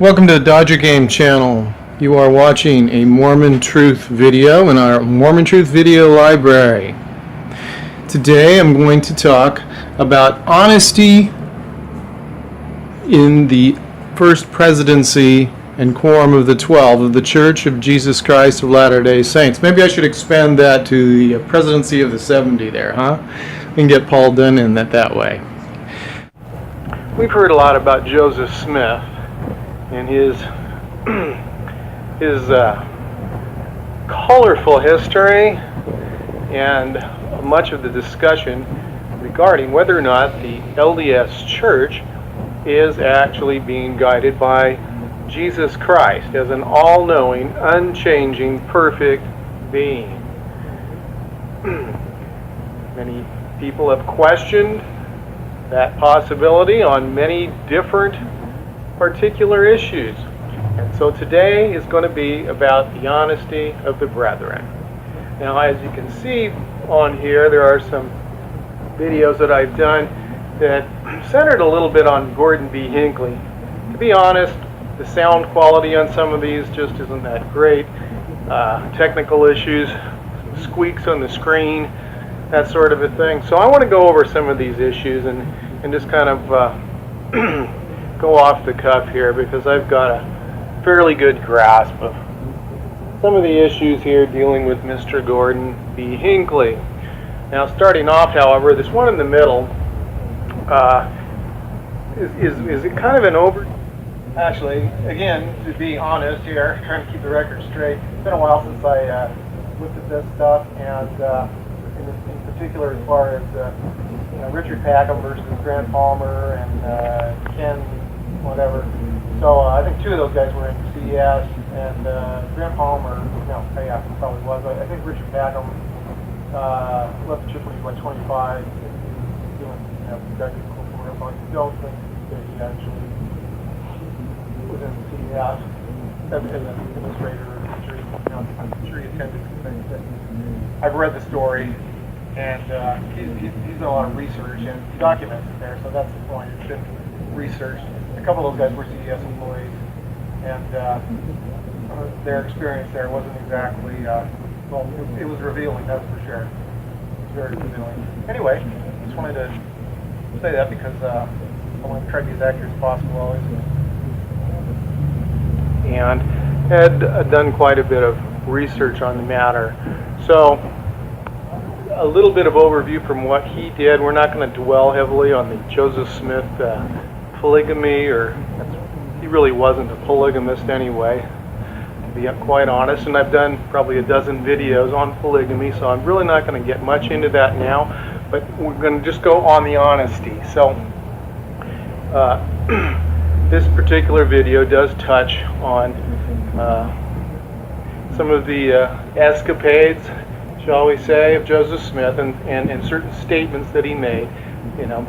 Welcome to the Dodger Game channel. You are watching a Mormon Truth video in our Mormon Truth video library. Today I'm going to talk about honesty in the First Presidency and Quorum of the 12 of the Church of Jesus Christ of Latter-day Saints. Maybe I should expand that to the Presidency of the 70 there, huh? We can get Paul done in that way. We've heard a lot about Joseph Smith and his colorful history and much of the discussion regarding whether or not the LDS Church is actually being guided by Jesus Christ as an all-knowing, unchanging, perfect being. Many people have questioned that possibility on many different particular issues. And so today is going to be about the honesty of the brethren. Now, as you can see on here, there are some videos that I've done that centered a little bit on Gordon B. Hinckley. To be honest, the sound quality on some of these just isn't that great. Technical issues, squeaks on the screen, that sort of a thing. So I want to go over some of these issues and just kind of go off the cuff here, because I've got a fairly good grasp of some of the issues here dealing with Mr. Gordon B. Hinckley. Now, starting off, however, this one in the middle is it kind of an over... Actually, again, to be honest here, trying to keep the record straight, it's been a while since I looked at this stuff, and in particular as far as Richard Packham versus Grant Palmer and Ken whatever. So I think two of those guys were in CES, and Grant Palmer, probably was. I think Richard Packham left the church when he was 25, doing graduate school for it, but I don't think that he actually was in CES as an administrator or teacher. I'm sure he attended some things. I've read the story, and he's done a lot of research, and he documents it there, so that's the point. It's been researched. A couple of those guys were CES employees, and their experience there wasn't exactly, it was revealing, that's for sure. It was very revealing. Anyway, just wanted to say that because I want to try to be as accurate as possible always. And had done quite a bit of research on the matter. So, a little bit of overview from what he did. We're not going to dwell heavily on the Joseph Smith polygamy, he really wasn't a polygamist anyway, to be quite honest, and I've done probably a dozen videos on polygamy, so I'm really not going to get much into that now, but we're going to just go on the honesty. So this particular video does touch on some of the escapades, shall we say, of Joseph Smith and certain statements that he made,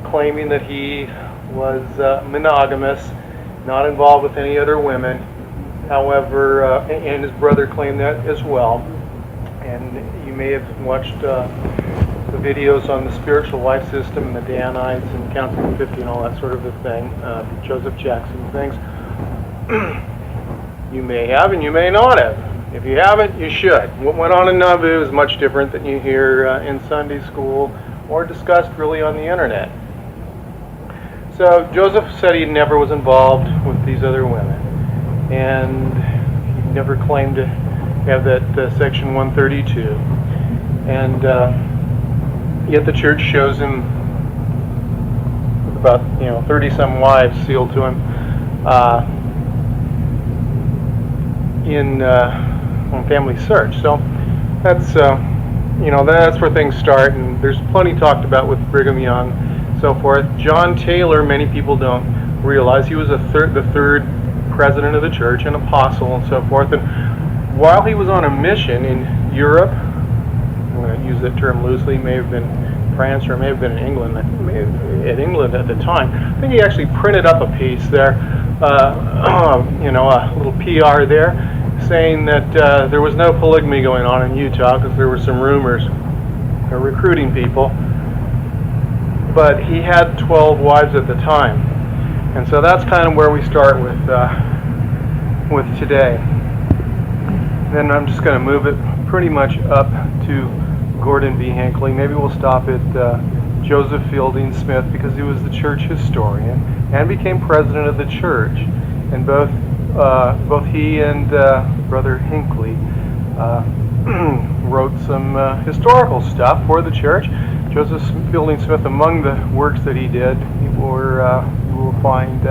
claiming that he was monogamous, not involved with any other women. However, and his brother claimed that as well. And you may have watched the videos on the spiritual life system and the Danites and Counseling 50 and all that sort of a thing, Joseph Jackson things. You may have and you may not have. If you haven't, you should. What went on in Nauvoo is much different than you hear in Sunday school or discussed really on the internet. So Joseph said he never was involved with these other women, and he never claimed to have that Section 132. And yet the church shows him with about 30-some wives sealed to him on Family Search. So that's that's where things start, and there's plenty talked about with Brigham Young. So forth. John Taylor, many people don't realize, he was the third president of the church, an apostle, and so forth. And while he was on a mission in Europe, I'm going to use that term loosely, may have been France or may have been in England, England at the time. I think he actually printed up a piece there, a little PR there, saying that there was no polygamy going on in Utah because there were some rumors of recruiting people. But he had 12 wives at the time. And so that's kind of where we start with with today. Then I'm just going to move it pretty much up to Gordon B. Hinckley. Maybe we'll stop at Joseph Fielding Smith, because he was the church historian and became president of the church. And both he and Brother Hinckley wrote some historical stuff for the church. Joseph Fielding Smith, among the works that he did, you will find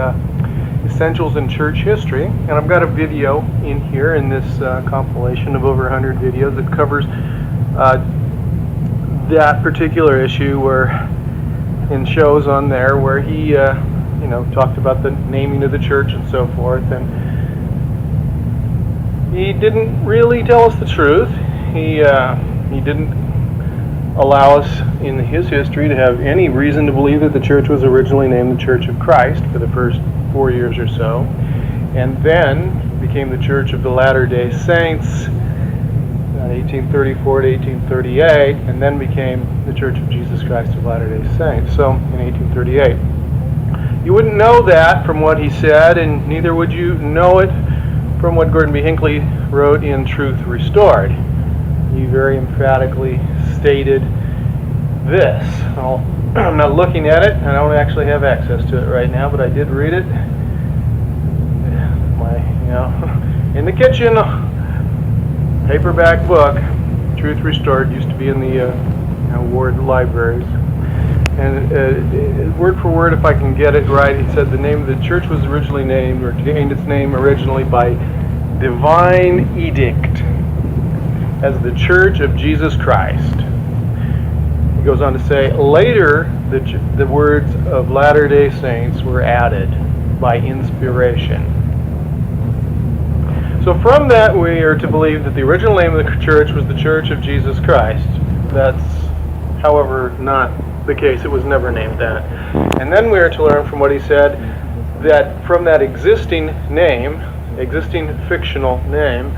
Essentials in Church History. And I've got a video in here in this compilation of over 100 videos that covers that particular issue, in shows on there where he talked about the naming of the church and so forth. And he didn't really tell us the truth. He didn't allow us in his history to have any reason to believe that the church was originally named the Church of Christ for the first 4 years or so, and then became the Church of the Latter-day Saints in 1834 to 1838, and then became the Church of Jesus Christ of Latter-day Saints, so in 1838. You wouldn't know that from what he said, and neither would you know it from what Gordon B. Hinckley wrote in Truth Restored. He very emphatically stated this. I'm not looking at it. I don't actually have access to it right now, but I did read it. In the kitchen, paperback book, Truth Restored, used to be in the ward libraries. And word for word, if I can get it right, it said the name of the church was originally named, or gained its name originally by divine edict as the Church of Jesus Christ. He goes on to say, later the words of Latter-day Saints were added by inspiration. So from that we are to believe that the original name of the church was the Church of Jesus Christ. That's, however, not the case. It was never named that. And then we are to learn from what he said that from that existing name, existing fictional name,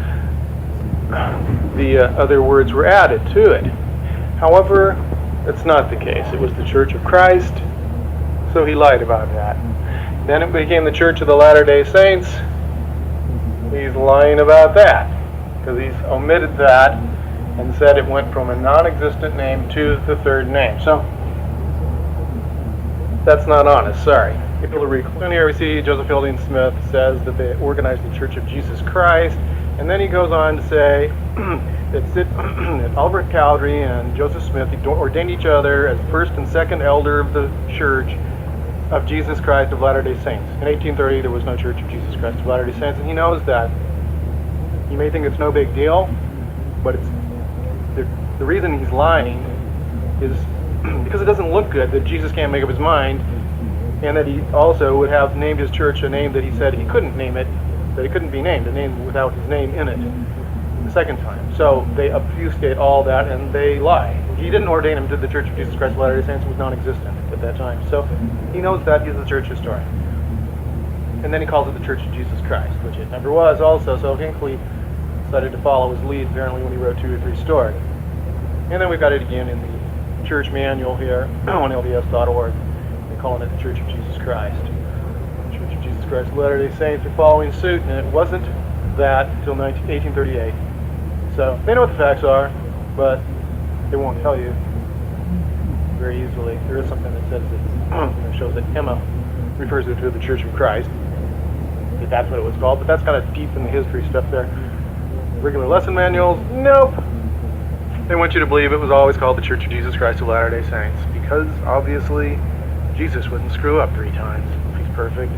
the other words were added to it. However, that's not the case. It was the Church of Christ, so he lied about that. Then it became the Church of the Latter-day Saints. He's lying about that, because he's omitted that and said it went from a non-existent name to the third name. So, that's not honest, sorry. And here we see Joseph Fielding Smith says that they organized the Church of Jesus Christ, and then he goes on to say that Albert Cowdery and Joseph Smith ordained each other as first and second elder of the Church of Jesus Christ of Latter-day Saints. In 1830, there was no Church of Jesus Christ of Latter-day Saints, and he knows that. You may think it's no big deal, but it's the reason he's lying is because it doesn't look good that Jesus can't make up his mind, and that he also would have named his church a name that he said he couldn't name it, that it couldn't be named, a name without his name in it, the second time. So they obfuscate all that and they lie. He didn't ordain him to the Church of Jesus Christ of Latter-day Saints. It was non-existent at that time. So he knows that. He's a church historian. And then he calls it the Church of Jesus Christ, which it never was also. So Hinckley decided to follow his lead apparently when he wrote Truth Restored. And then we've got it again in the church manual here on LDS.org. They're calling it the Church of Jesus Christ. The Church of Jesus Christ of Latter-day Saints are following suit, and it wasn't that until 1838. So they know what the facts are, but they won't tell you very easily. There is something that says that shows that Emma refers to the Church of Christ. That's what it was called, but that's kind of deep in the history stuff there. Regular lesson manuals, nope. They want you to believe it was always called the Church of Jesus Christ of Latter-day Saints, because obviously Jesus wouldn't screw up 3 times if he's perfect.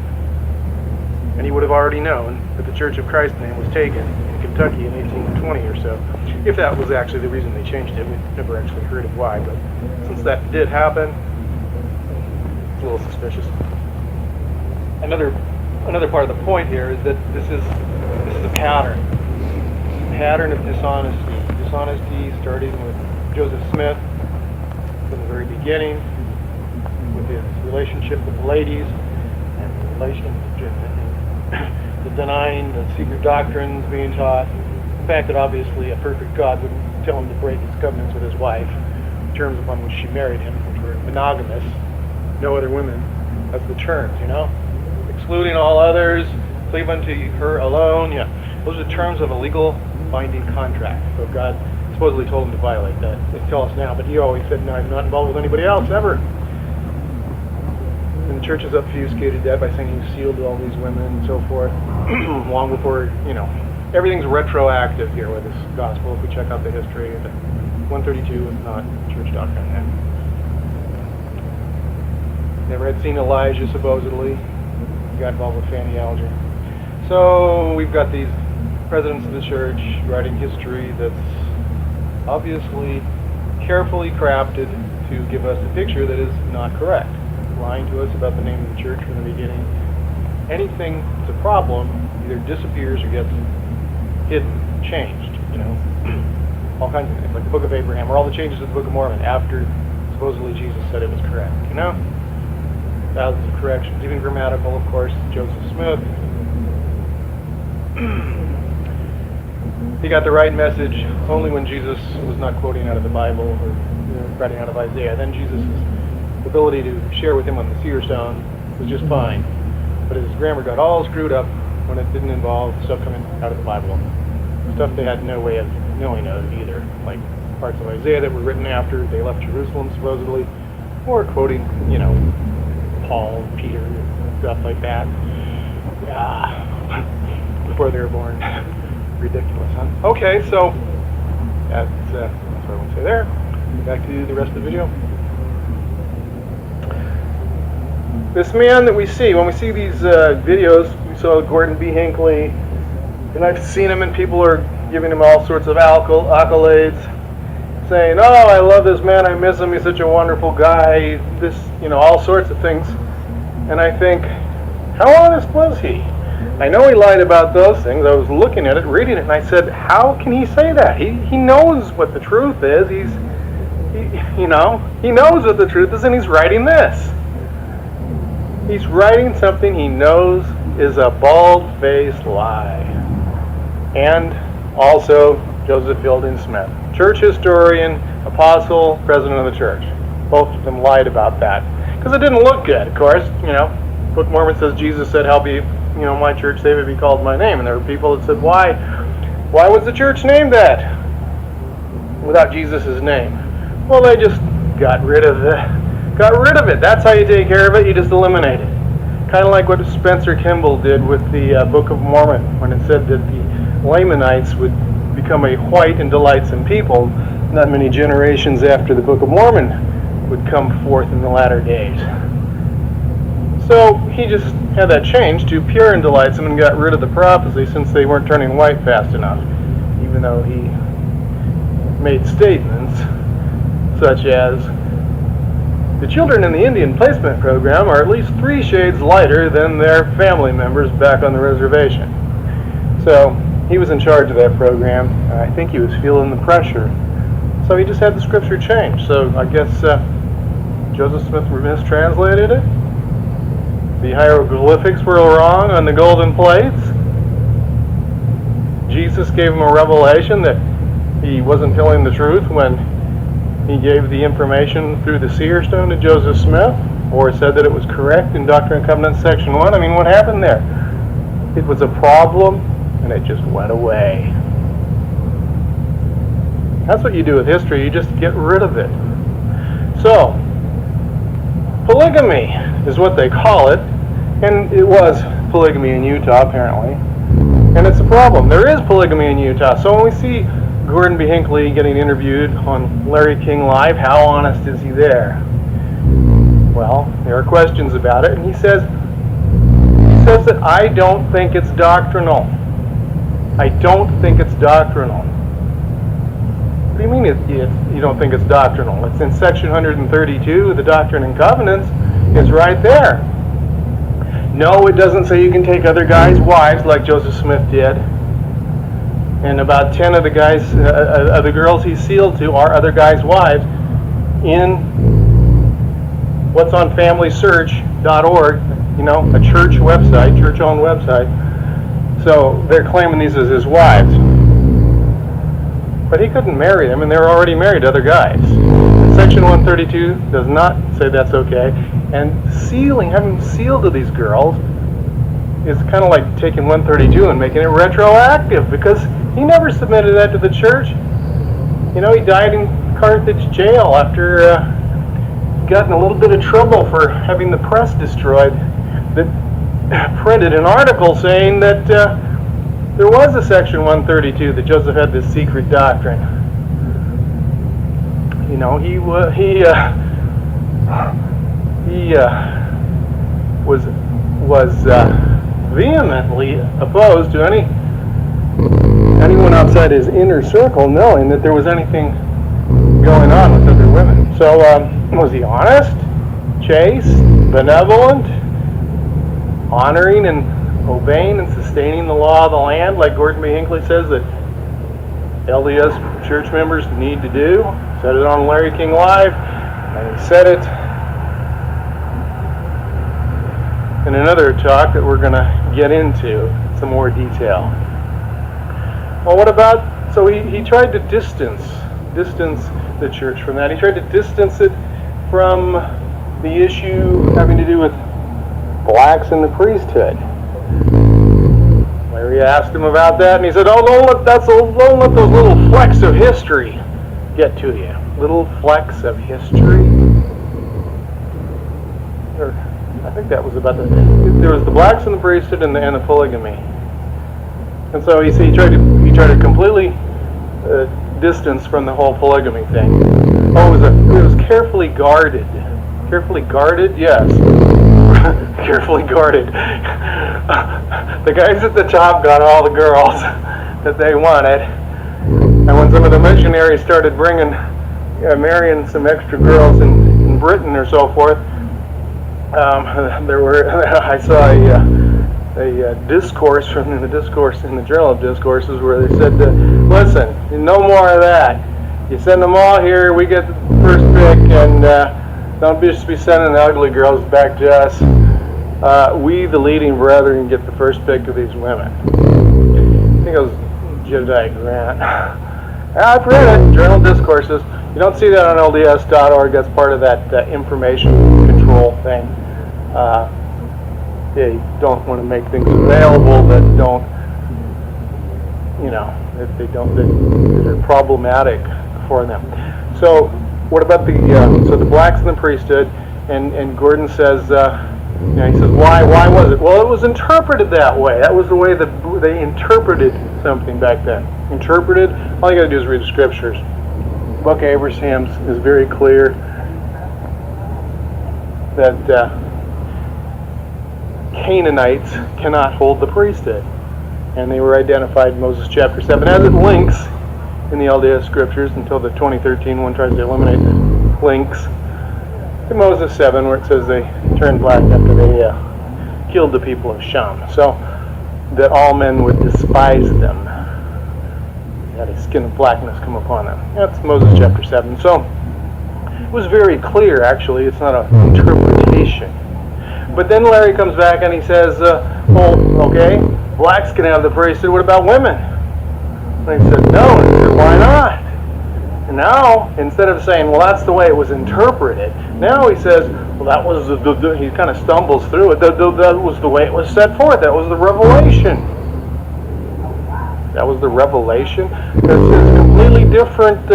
And he would have already known that the Church of Christ name was taken in Kentucky in 1820 or so. If that was actually the reason they changed it, we've never actually heard of why, but since that did happen, it's a little suspicious. Another part of the point here is that this is a pattern of dishonesty. Dishonesty starting with Joseph Smith from the very beginning, with his relationship with the ladies, and the denying the secret doctrines being taught. The fact that obviously a perfect God wouldn't tell him to break his covenants with his wife, the terms upon which she married him, which were monogamous, no other women, that's the terms, excluding all others, cleave unto her alone. Yeah, those are terms of a legal binding contract. So God supposedly told him to violate that. They tell us now, but he always said, no, I'm not involved with anybody else, ever. And the church has obfuscated that by saying he sealed all these women and so forth, long before, everything's retroactive here with this gospel. If we check out the history, 132 is not church doctrine then. Never had seen Elijah, supposedly. He got involved with Fanny Alger. So we've got these presidents of the church writing history that's obviously carefully crafted to give us a picture that is not correct. Lying to us about the name of the church from the beginning. Anything that's a problem either disappears or gets hidden, changed, all kinds of things, like the Book of Abraham, or all the changes to the Book of Mormon after supposedly Jesus said it was correct, Thousands of corrections, even grammatical, of course. Joseph Smith. He got the right message only when Jesus was not quoting out of the Bible or writing out of Isaiah. Then Jesus' ability to share with him on the seer stone was just fine. But his grammar got all screwed up when it didn't involve stuff coming out of the Bible. Stuff they had no way of knowing of either. Like parts of Isaiah that were written after they left Jerusalem, supposedly. Or quoting, Paul, Peter, stuff like that. Yeah. Before they were born. Ridiculous, huh? Okay, so that's what I want to say there. Back to the rest of the video. This man that we see, when we see these videos, we saw Gordon B. Hinckley, and I've seen him, and people are giving him all sorts of accolades, saying, "Oh, I love this man, I miss him, he's such a wonderful guy," this, all sorts of things. And I think, how honest was he? I know he lied about those things. I was looking at it, reading it, and I said, how can he say that? He knows what the truth is. He knows what the truth is, and he's writing this. He's writing something he knows is a bald-faced lie. And also Joseph Fielding Smith, church historian, apostle, president of the church. Both of them lied about that. Because it didn't look good, of course. Book of Mormon says Jesus said, "How be, my church saved if he called my name." And there were people that said, why was the church named that without Jesus' name? Well, they just got rid of it. That's how you take care of it. You just eliminate it. Kind of like what Spencer Kimball did with the Book of Mormon, when it said that the Lamanites would become a white and delightsome people not many generations after the Book of Mormon would come forth in the latter days. So he just had that changed to pure and delightsome and got rid of the prophecy since they weren't turning white fast enough, even though he made statements such as, "The children in the Indian placement program are at least 3 shades lighter than their family members back on the reservation." So he was in charge of that program, and I think he was feeling the pressure. So he just had the scripture changed. So I guess Joseph Smith mistranslated it. The hieroglyphics were wrong on the golden plates. Jesus gave him a revelation that he wasn't telling the truth when he gave the information through the seer stone to Joseph Smith, or said that it was correct in Doctrine and Covenants section 1. I mean, what happened there? It was a problem, and it just went away. That's what you do with history. You just get rid of it. So, polygamy is what they call it, and it was polygamy in Utah, apparently. And it's a problem. There is polygamy in Utah. So when we see Gordon B. Hinckley getting interviewed on Larry King Live, how honest is he there? Well, there are questions about it, and he says that I don't think it's doctrinal. I don't think it's doctrinal. What do you mean you don't think it's doctrinal? It's in section 132 of the Doctrine and Covenants. It's right there. No, it doesn't say you can take other guys' wives like Joseph Smith did. And about 10 of the guys, of the girls he sealed to are other guys' wives in what's on FamilySearch.org, a church website, church-owned website. So they're claiming these as his wives. But he couldn't marry them, and they were already married to other guys. And section 132 does not say that's okay. And having sealed to these girls, is kind of like taking 132 and making it retroactive, because he never submitted that to the church. You know, he died in Carthage jail after got in a little bit of trouble for having the press destroyed, that printed an article saying that there was a section 132, that Joseph had this secret doctrine. You know, he was vehemently opposed to anyone outside his inner circle knowing that there was anything going on with other women. So, was he honest, chaste, benevolent, honoring and obeying and sustaining the law of the land, like Gordon B. Hinckley says that LDS church members need to do? Said it on Larry King Live, and he said it in another talk that we're going to get into some more detail. Well, what about, so he tried to distance the church from that. He tried to distance it from the issue having to do with blacks in the priesthood. Larry asked him about that, and he said, "Oh, don't let those little flecks of history get to you. Little flecks of history." Or, I think that was about there was the blacks in the priesthood and the polygamy. And so he tried to completely distance from the whole polygamy thing. Oh, it was carefully guarded. Carefully guarded? Yes. Carefully guarded. The guys at the top got all the girls that they wanted. And when some of the missionaries started marrying some extra girls in Britain or so forth, I saw a discourse in the Journal of Discourses where they said, listen, no more of that. You send them all here, we get the first pick, and don't just be sending the ugly girls back to us. We, the leading brethren, get the first pick of these women. I think it was Jedediah Grant. I've read it, Journal of Discourses. You don't see that on LDS.org. That's part of that information control thing. They don't want to make things available that don't, that are problematic for them. So, what about the blacks in the priesthood? And Gordon says, he says, why was it? Well, it was interpreted that way. That was the way that they interpreted something back then. Interpreted. All you got to do is read the scriptures. The book of Abraham is very clear that Canaanites cannot hold the priesthood, and they were identified in Moses chapter 7 as it links in the LDS scriptures until the 2013 one tries to eliminate the links to Moses 7 where it says they turned black after they killed the people of Shem, so that all men would despise them. They had a skin of blackness come upon them. That's Moses chapter 7. So it was very clear, actually. It's not an interpretation. But then Larry comes back and he says, okay, blacks can have the priesthood. What about women? And I said, no. And he said, why not? And now, instead of saying, well, that's the way it was interpreted, now he says, well, that was he kind of stumbles through it. That was the way it was set forth. That was the revelation. That was the revelation. It's a completely different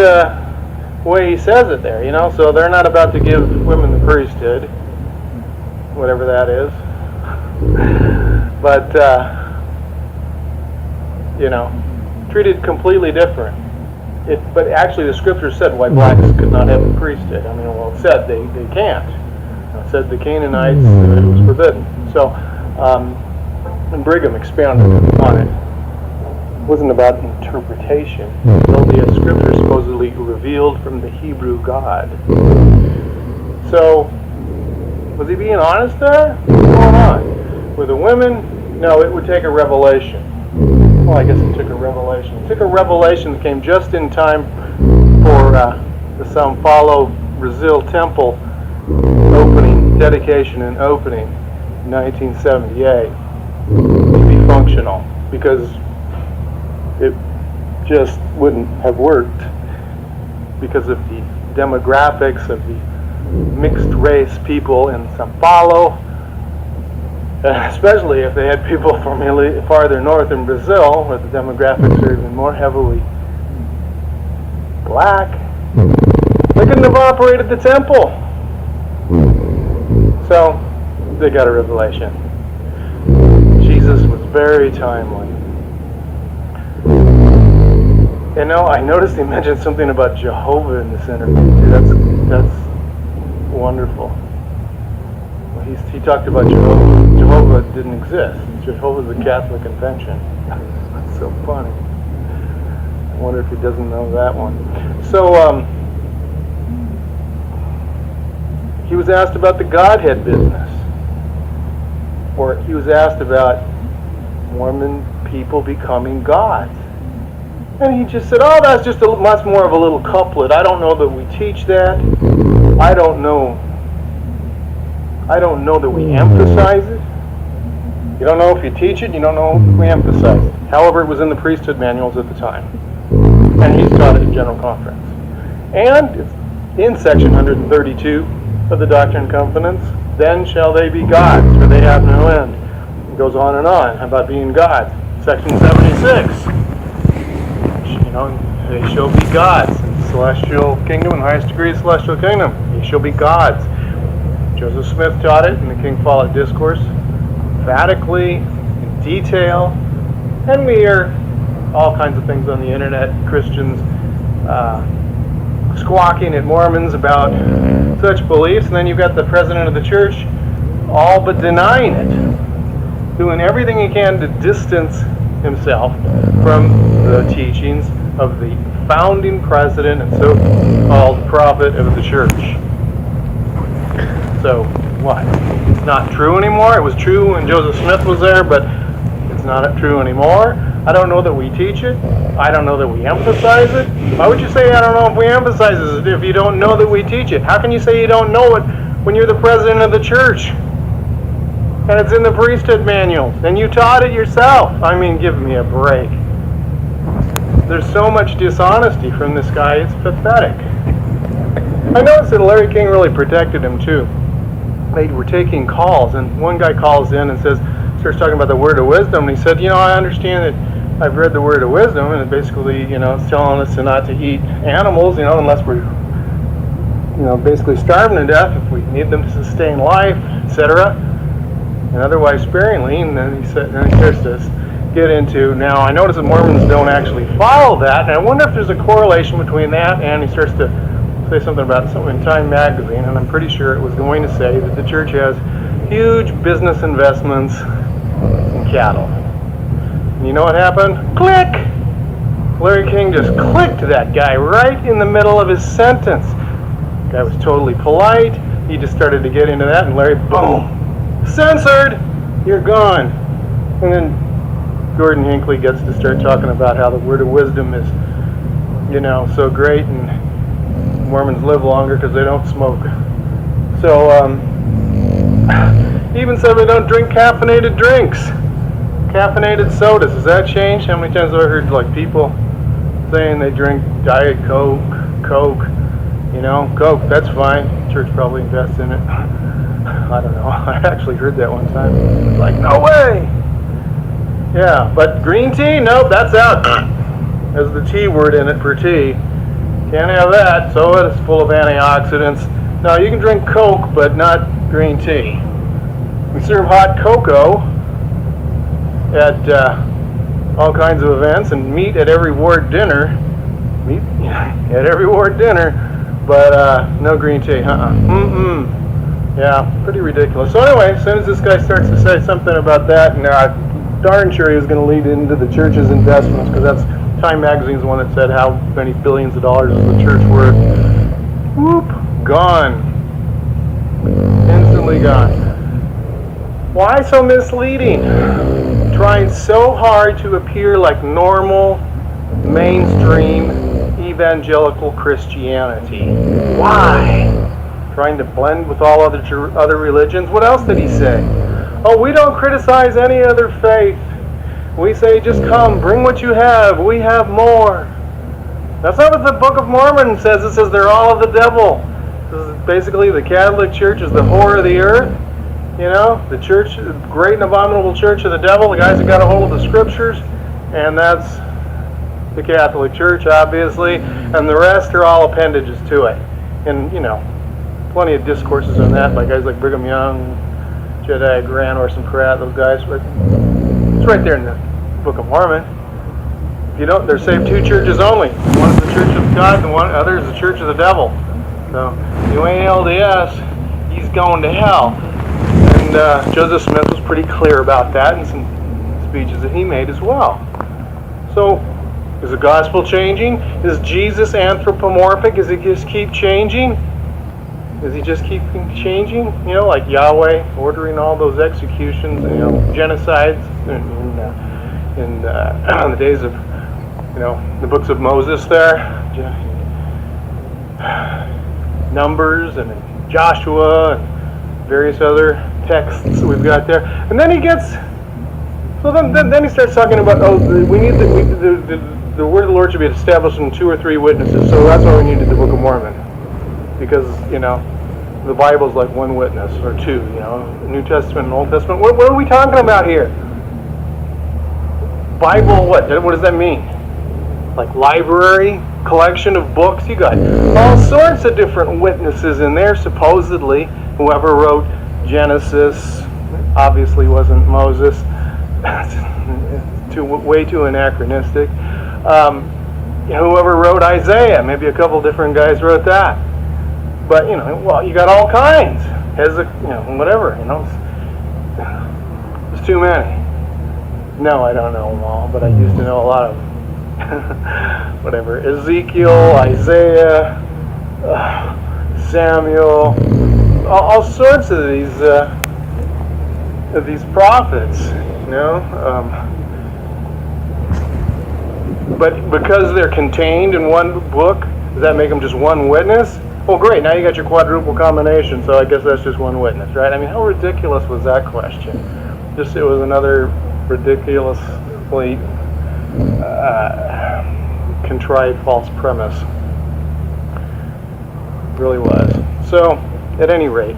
way he says it there, So they're not about to give women the priesthood, whatever that is. But, treated completely different. But actually the scripture said why blacks could not have the priesthood. It said they can't. It said the Canaanites, it was forbidden. So, and Brigham expounded on it. It wasn't about interpretation. The scripture supposedly revealed from the Hebrew God. So, was he being honest there? What's going on? With the women, no, it would take a revelation. Well, I guess it took a revelation. It took a revelation that came just in time for the Sao Paulo, Brazil temple dedication and opening in 1978 to be functional, because it just wouldn't have worked because of the demographics of the mixed race people in Sao Paulo, especially if they had people from farther north in Brazil, where the demographics are even more heavily black. They couldn't have operated the temple. So, they got a revelation. Jesus was very timely. You know, I noticed he mentioned something about Jehovah in this interview too. That's wonderful. He talked about Jehovah. Jehovah didn't exist. Jehovah's a Catholic invention. That's so funny. I wonder if he doesn't know that one. So, he was asked about the Godhead business. Or he was asked about Mormon people becoming gods. And he just said, oh, that's just much more of a little couplet. I don't know that we teach that. I don't know that we emphasize it. You don't know if you teach it, you don't know if we emphasize it. However, it was in the priesthood manuals at the time. And he's taught it in General Conference. And it's in section 132 of the Doctrine and Covenants, then shall they be gods, for they have no end. It goes on about being gods. Section 76. You know, they shall be gods in the celestial kingdom, in the highest degree of celestial kingdom. They shall be gods. Joseph Smith taught it in the King Follett Discourse, emphatically, in detail, and we hear all kinds of things on the internet, Christians squawking at Mormons about such beliefs, and then you've got the president of the church all but denying it, doing everything he can to distance himself from the teachings of the founding president and so-called prophet of the church. So, what? It's not true anymore? It was true when Joseph Smith was there, but it's not true anymore? I don't know that we teach it. I don't know that we emphasize it. Why would you say I don't know if we emphasize it if you don't know that we teach it? How can you say you don't know it when you're the president of the church? And it's in the priesthood manual. And you taught it yourself. I mean, give me a break. There's so much dishonesty from this guy, it's pathetic. I noticed that Larry King really protected him too. They were taking calls, and one guy calls in and starts talking about the word of wisdom, and he said, I understand that I've read the word of wisdom, and it basically, it's telling us not to eat animals, unless we're, basically starving to death, if we need them to sustain life, etc., and otherwise sparingly. And then he starts to get into, now I notice that Mormons don't actually follow that, and I wonder if there's a correlation between that, and he starts to say something about something in Time magazine, and I'm pretty sure it was going to say that the church has huge business investments in cattle. And you know what happened? Click! Larry King just clicked that guy right in the middle of his sentence. The guy was totally polite. He just started to get into that, and Larry, boom! Censored! You're gone. And then Gordon Hinckley gets to start talking about how the word of wisdom is, so great, and Mormons live longer because they don't smoke. So, he even said they don't drink caffeinated drinks. Caffeinated sodas. Has that changed? How many times have I heard people saying they drink Diet Coke, Coke, Coke, that's fine. Church probably invests in it. I don't know. I actually heard that one time. It was like, no way! Yeah, but green tea? Nope, that's out. There's the T word in it for tea. Can't have that. So it's full of antioxidants. Now, you can drink Coke, but not green tea. We serve hot cocoa at all kinds of events, and meat at every ward dinner. Meat at every ward dinner, but no green tea. Yeah, pretty ridiculous. So anyway, as soon as this guy starts to say something about that, and darn sure he was going to lead into the church's investments, because that's Time Magazine's the one that said how many billions of dollars is the church worth. Whoop, gone. Instantly gone. Why so misleading? Trying so hard to appear like normal, mainstream, evangelical Christianity. Why? Trying to blend with all other religions. What else did he say? Oh, we don't criticize any other faith. We say, just come, bring what you have. We have more. That's not what the Book of Mormon says. It says they're all of the devil. This is basically the Catholic Church is the whore of the earth. You know, the church, the great and abominable church of the devil, the guys that got a hold of the scriptures, and that's the Catholic Church, obviously, and the rest are all appendages to it. And, you know, plenty of discourses on that by guys like Brigham Young, Jedediah Grant, Orson Pratt, those guys. But it's right there in the Book of Mormon. If you don't, they're saved two churches only. One is the Church of God, and one other is the Church of the Devil. So, if you ain't LDS, he's going to hell. And Joseph Smith was pretty clear about that in some speeches that he made as well. So, is the gospel changing? Is Jesus anthropomorphic? Does he just keep changing? Does he just keep changing? You know, like Yahweh ordering all those executions, you know, genocides in the days of, you know, the books of Moses there, Numbers and Joshua and various other texts we've got there. And then he gets, so then he starts talking about, we need the word of the Lord should be established in 2 or 3 witnesses, so that's why we needed the Book of Mormon. Because, you know, the Bible's like one witness, or 2, you know, New Testament and Old Testament. What are we talking about here? Bible, what does that mean? Like library, collection of books? You got all sorts of different witnesses in there, supposedly. Whoever wrote Genesis obviously wasn't Moses. Way too anachronistic. Whoever wrote Isaiah, maybe a couple different guys wrote that. But, you know, well, you got all kinds. Whatever, you know. There's too many. No, I don't know them all, but I used to know a lot of them. Whatever. Ezekiel, Isaiah, Samuel, all sorts of these prophets, you know. But because they're contained in one book, does that make them just one witness? Well, great, now you got your quadruple combination, so I guess that's just one witness, right? I mean, how ridiculous was that question? It was another ridiculously contrived false premise. It really was. So, at any rate,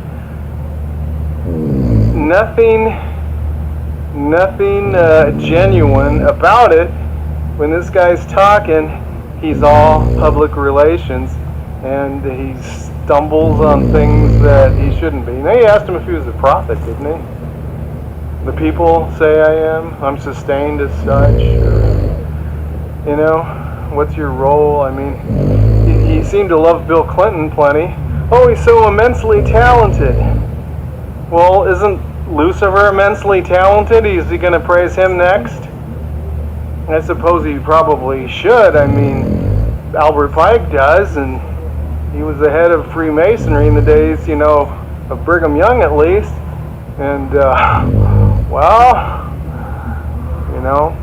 nothing genuine about it. When this guy's talking, he's all public relations, and he stumbles on things that he shouldn't be. Now, he asked him if he was a prophet, didn't he? The people say I am. I'm sustained as such. You know, what's your role? I mean, he seemed to love Bill Clinton plenty. Oh, he's so immensely talented. Well, isn't Lucifer immensely talented? Is he going to praise him next? I suppose he probably should. I mean, Albert Pike does, and he was the head of Freemasonry in the days, you know, of Brigham Young at least. And, well, you know,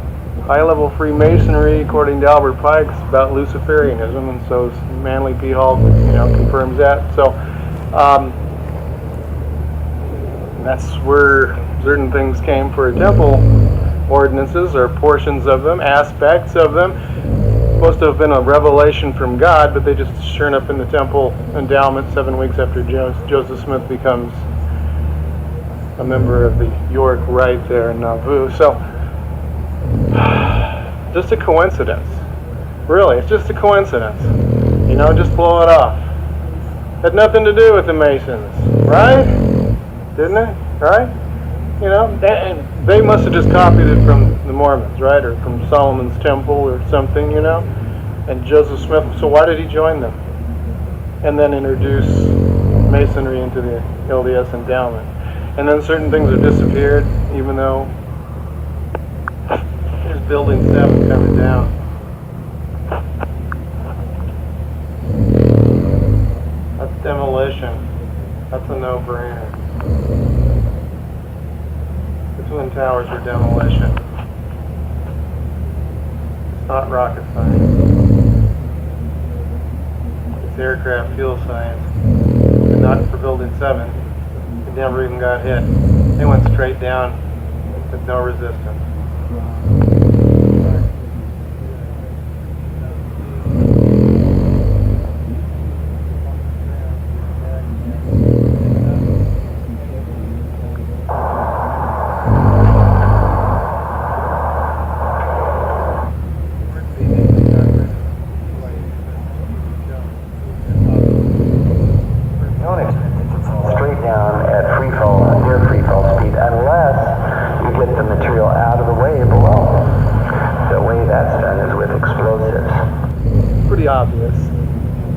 high-level Freemasonry, according to Albert Pike, is about Luciferianism, and so Manly P. Hall, you know, confirms that. So, that's where certain things came for temple ordinances, or portions of them, aspects of them. Supposed to have been a revelation from God, but they just turn up in the temple endowment 7 weeks after Joseph Smith becomes a member of the York Rite there in Nauvoo. So, just a coincidence. Really, it's just a coincidence. You know, just blow it off. Had nothing to do with the Masons, right? Didn't it? Right? You know, they must have just copied it from the Mormons, right? Or from Solomon's Temple or something, you know? And Joseph Smith, so why did he join them? And then introduce Masonry into the LDS endowment. And then certain things have disappeared, even though there's building 7 coming down. That's demolition. That's a no-brainer. The Twin Towers are demolition. It's not rocket science. It's aircraft fuel science. And not for building 7. It never even got hit. They went straight down with no resistance.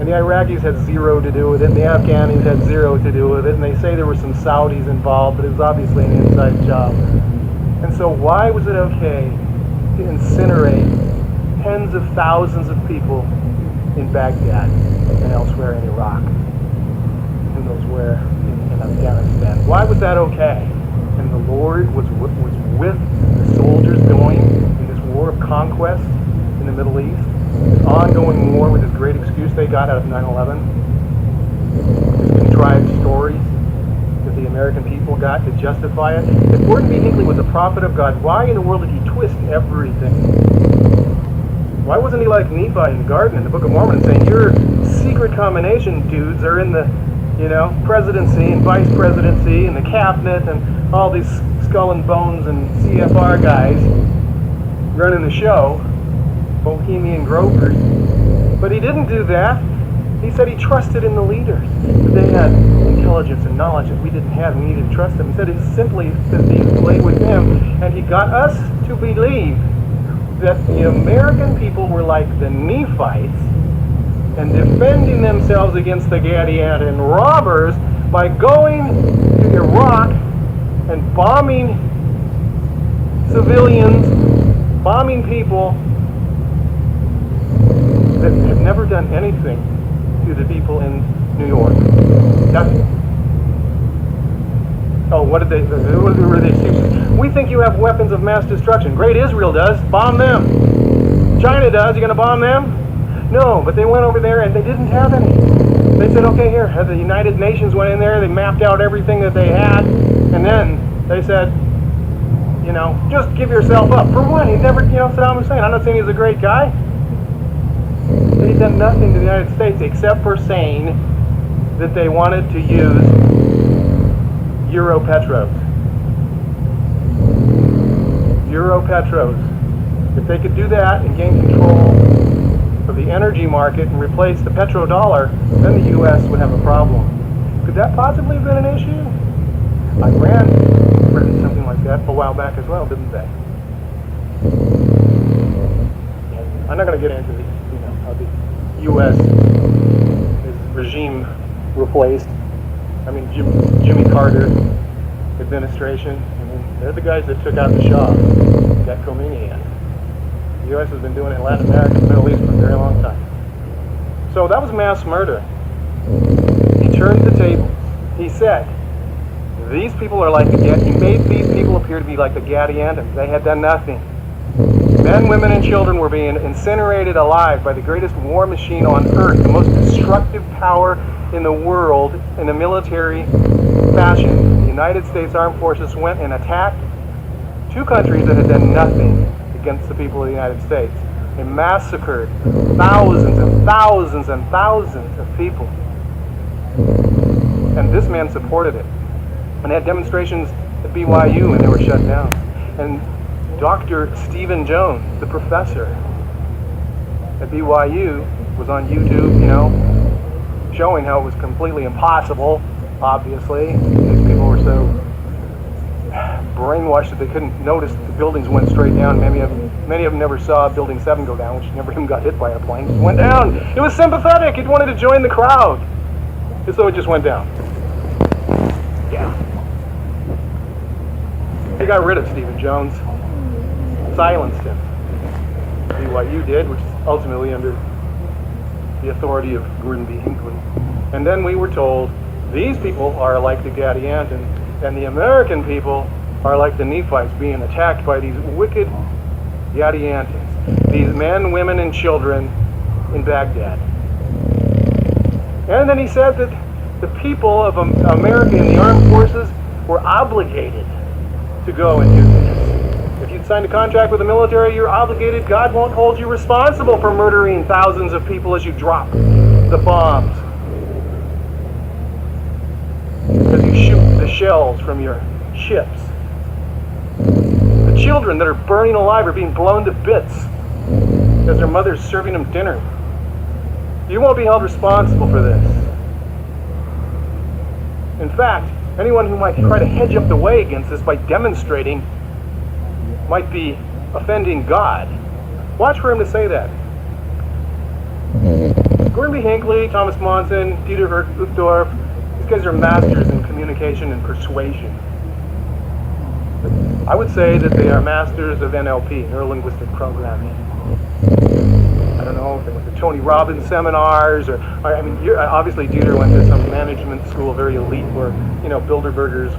the Iraqis had zero to do with it, and the Afghanis had zero to do with it, and they say there were some Saudis involved, but it was obviously an inside job. And so why was it okay to incinerate tens of thousands of people in Baghdad and elsewhere in Iraq? Who knows where in Afghanistan? Why was that okay? And the Lord was with the soldiers going in this war of conquest in the Middle East, this ongoing war with this great excuse they got out of 9/11, this contrived stories that the American people got to justify it. If Gordon B. Hinckley was a prophet of God, why in the world did he twist everything? Why wasn't he like Nephi in the garden in the Book of Mormon saying, your secret combination dudes are in the, presidency and vice presidency and the cabinet and all these skull and bones and CFR guys running the show, Bohemian Grovers. But he didn't do that. He said he trusted in the leaders. They had intelligence and knowledge that we didn't have. We needed to trust them. He said it simply because these lay with him. And he got us to believe that the American people were like the Nephites and defending themselves against the Gadianton robbers by going to Iraq and bombing civilians, bombing people that have never done anything to the people in New York. Nothing. Oh, what did they? What were they? We think you have weapons of mass destruction. Great Israel does. Bomb them. China does. You going to bomb them? No, but they went over there and they didn't have any. They said, okay, here. The United Nations went in there. They mapped out everything that they had, and then they said, just give yourself up. For what? He never, Saddam Hussein. I'm not saying he's a great guy. But he's done nothing to the United States except for saying that they wanted to use Europetros. Europetros. If they could do that and gain control of the energy market and replace the petrodollar, then the U.S. would have a problem. Could that possibly have been an issue? Iran threatened something like that a while back as well, didn't they? I'm not going to get into how the U.S. regime replaced. I mean, Jimmy Carter administration. I mean, they're the guys that took out the Shah, got Khomeini in. The U.S. has been doing it in Latin America and the Middle East for a very long time. So that was mass murder. He turned the tables. He said, these people are like he made these people appear to be like the Gadiantans. They had done nothing. Men, women, and children were being incinerated alive by the greatest war machine on earth, the most destructive power in the world in a military fashion. The United States Armed Forces went and attacked two countries that had done nothing against the people of the United States. They massacred thousands and thousands and thousands of people. And this man supported it. And they had demonstrations at BYU and they were shut down. And Dr. Stephen Jones, the professor at BYU, was on YouTube, showing how it was completely impossible, obviously. These people were so brainwashed that they couldn't notice the buildings went straight down. Many of them never saw Building 7 go down, which never even got hit by a plane. It just went down. It was sympathetic. It wanted to join the crowd. And so it just went down. Yeah. They got rid of Stephen Jones. Silenced him. BYU did, which is ultimately under the authority of Gordon B. Hinckley. And then we were told, these people are like the Gadiantans, and the American people are like the Nephites being attacked by these wicked Gadiantans, these men, women, and children in Baghdad. And then he said that the people of America in the armed forces were obligated to go and do this. If you'd signed a contract with the military, you're obligated. God won't hold you responsible for murdering thousands of people as you drop the bombs. As you shoot the shells from your ships. The children that are burning alive are being blown to bits as their mother's serving them dinner. You won't be held responsible for this. In fact, anyone who might try to hedge up the way against this by demonstrating might be offending God. Watch for him to say that. Gordon B. Hinckley, Thomas Monson, Dieter Uchdorf, these guys are masters in communication and persuasion. I would say that they are masters of NLP, neuro-linguistic programming. I don't know if they went to Tony Robbins seminars, obviously Dieter went to some management school, very elite, where, Bilderbergers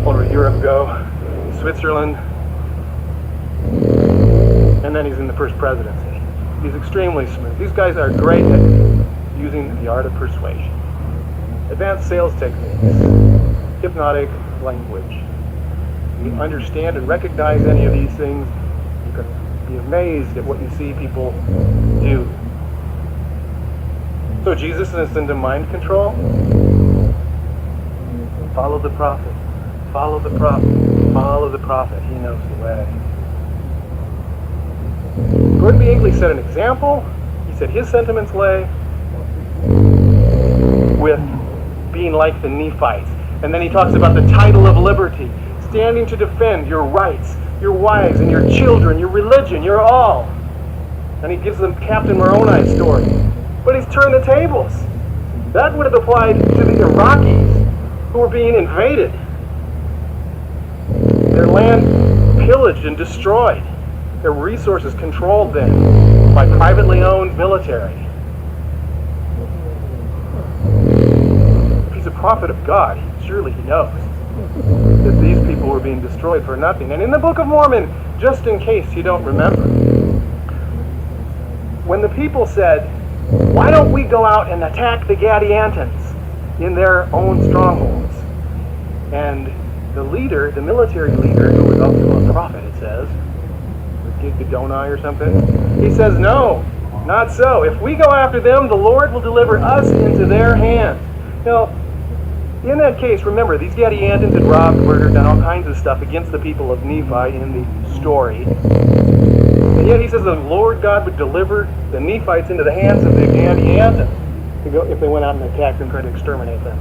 over Europe go, Switzerland, and then he's in the First Presidency. He's extremely smooth. These guys are great at using the art of persuasion. Advanced sales techniques, hypnotic language. You understand and recognize any of these things, you can be amazed at what you see people do. So Jesus is into mind control. Follow the prophet. Follow the prophet. Follow the prophet. He knows the way. Gordon B. Hinckley set an example. He said his sentiments lay with being like the Nephites. And then he talks about the title of liberty, standing to defend your rights, your wives and your children, your religion, your all. And he gives them Captain Moroni's story. But he's turned the tables. That would have applied to the Iraqis who were being invaded. Their land pillaged and destroyed. Their resources controlled then by privately owned military. If he's a prophet of God, surely he knows that these people were being destroyed for nothing. And in the Book of Mormon, just in case you don't remember, when the people said, why don't we go out and attack the Gadiantans in their own strongholds? And the leader, the military leader, who was also a prophet, it says, Gidonai or something, he says, no, not so. If we go after them, the Lord will deliver us into their hands. Now, in that case, remember, these Gadiantans had robbed, murdered, done all kinds of stuff against the people of Nephi in the story. And yet he says the Lord God would deliver the Nephites into the hands of the Gadiantans if they went out and attacked and tried to exterminate them.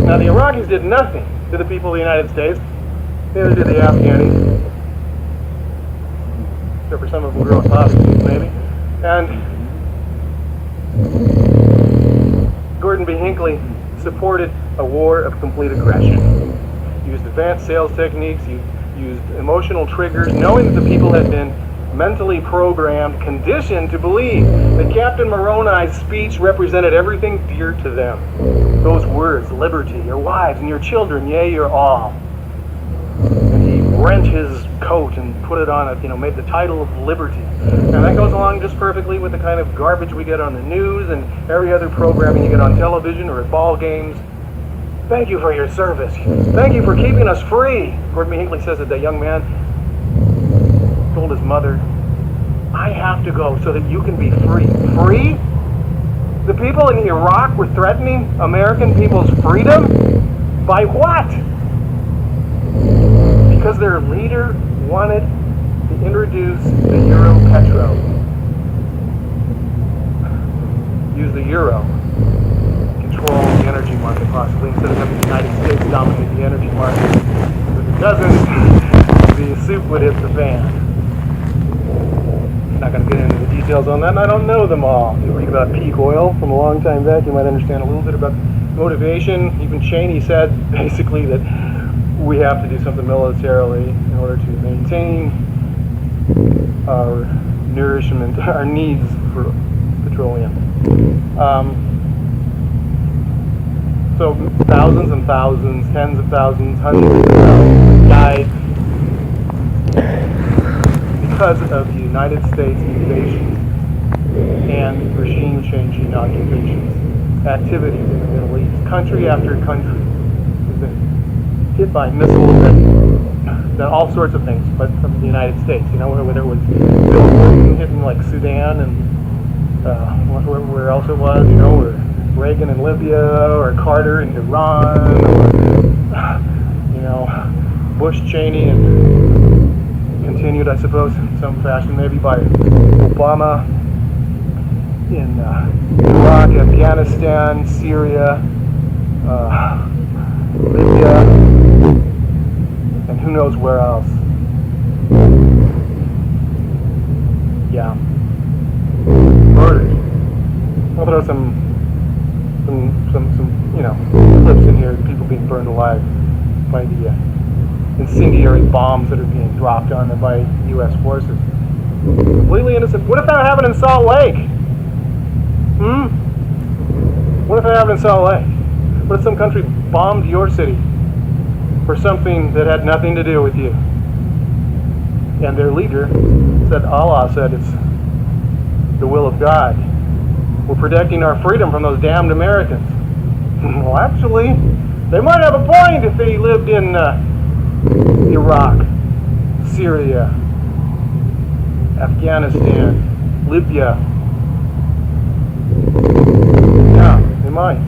Now, the Iraqis did nothing to the people of the United States. Neither did the Afghanis. Except for some of them grew up prostitutes, maybe. And Gordon B. Hinckley supported a war of complete aggression. Used advanced sales techniques, used emotional triggers, knowing that the people had been mentally programmed, conditioned to believe that Captain Moroni's speech represented everything dear to them. Those words, liberty, your wives and your children, yea, your all. And he rent his coat and put it on made the title of liberty. And that goes along just perfectly with the kind of garbage we get on the news and every other programming you get on television or at ball games. Thank you for your service. Thank you for keeping us free. Gordon B. Hinckley says that the young man told his mother, I have to go so that you can be free. Free? The people in Iraq were threatening American people's freedom? By what? Because their leader wanted to introduce the euro petro. Use the euro. Control the energy market possibly, instead of having the United States dominate the energy market. If it doesn't, the soup would hit the fan. I'm not going to get into the details on that, and I don't know them all. If you read about peak oil from a long time back, you might understand a little bit about motivation. Even Cheney said, basically, that we have to do something militarily in order to maintain our nourishment, our needs for petroleum. So thousands and thousands, tens of thousands, hundreds of thousands died because of the United States invasion and regime-changing occupations, activities in the Middle East. Country after country has been hit by missiles and all sorts of things, but from the United States. Whether it was Bill Clinton hitting like Sudan and where else it was, or Reagan in Libya, or Carter in Iran, or Bush, Cheney, and continued, I suppose, in some fashion, maybe by Obama in Iraq, Afghanistan, Syria, Libya, and who knows where else. Yeah. Murdered. Well, some clips in here of people being burned alive by the incendiary bombs that are being dropped on them by U.S. forces. Completely innocent. What if that happened in Salt Lake? What if that happened in Salt Lake? What if some country bombed your city for something that had nothing to do with you? And their leader said, Allah said it's the will of God. We're protecting our freedom from those damned Americans. Well, actually, they might have a point if they lived in Iraq, Syria, Afghanistan, Libya. Yeah, they might.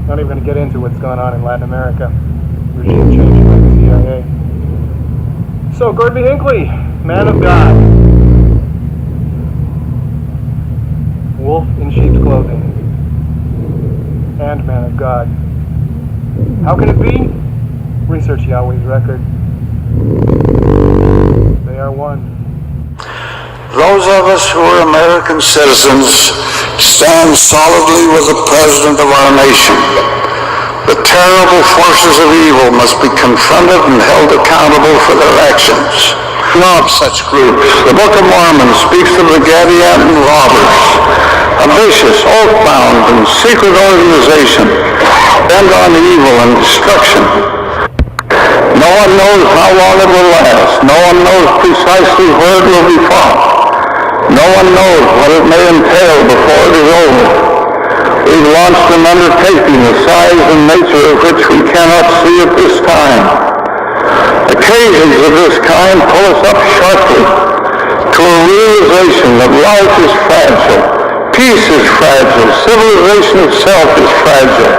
Not even going to get into what's going on in Latin America. Regime changing by the CIA. So, Gordon B. Hinckley, man of God. Wolf in sheep's clothing. And man of God. How can it be? Research Yahweh's record. They are one. Those of us who are American citizens stand solidly with the President of our nation. The terrible forces of evil must be confronted and held accountable for their actions. Not such groups. The Book of Mormon speaks of the Gadianton robbers, a vicious, oath-bound, and secret organization bent on evil and destruction. No one knows how long it will last. No one knows precisely where it will be fought. No one knows what it may entail before it is over. We've launched an undertaking the size and nature of which we cannot see at this time. Occasions of this kind pull us up sharply to a realization that life is fragile, peace is fragile, civilization itself is fragile.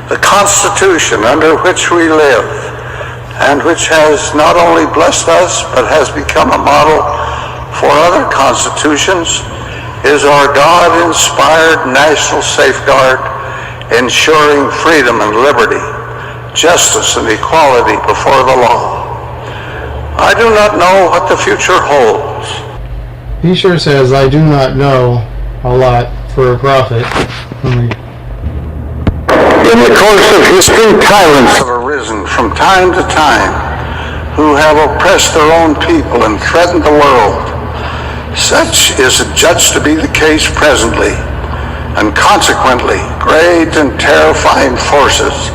The Constitution under which we live, and which has not only blessed us, but has become a model for other constitutions, is our God-inspired national safeguard, ensuring freedom and liberty, justice and equality before the law. I do not know what the future holds. He sure says, I do not know a lot for a prophet. In the course of history, tyrants have arisen from time to time who have oppressed their own people and threatened the world. Such is judged to be the case presently, and consequently, great and terrifying forces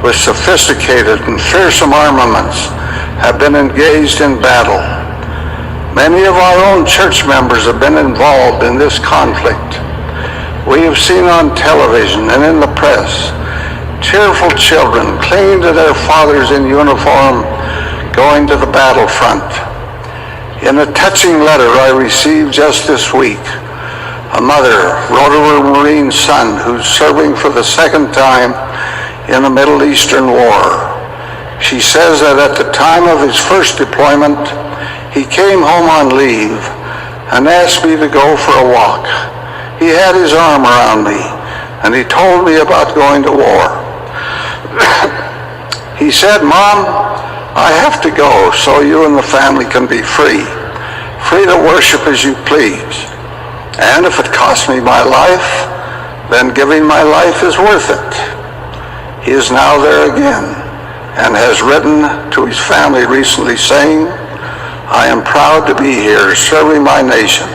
with sophisticated and fearsome armaments have been engaged in battle. Many of our own church members have been involved in this conflict. We have seen on television and in the press tearful children clinging to their fathers in uniform going to the battlefront. In a touching letter I received just this week, a mother wrote of her Marine son who's serving for the second time in the Middle Eastern War. She says that at the time of his first deployment, he came home on leave and asked me to go for a walk. He had his arm around me and he told me about going to war. He said, Mom, I have to go so you and the family can be free to worship as you please. And if it costs me my life, then giving my life is worth it. He is now there again and has written to his family recently saying, I am proud to be here serving my nation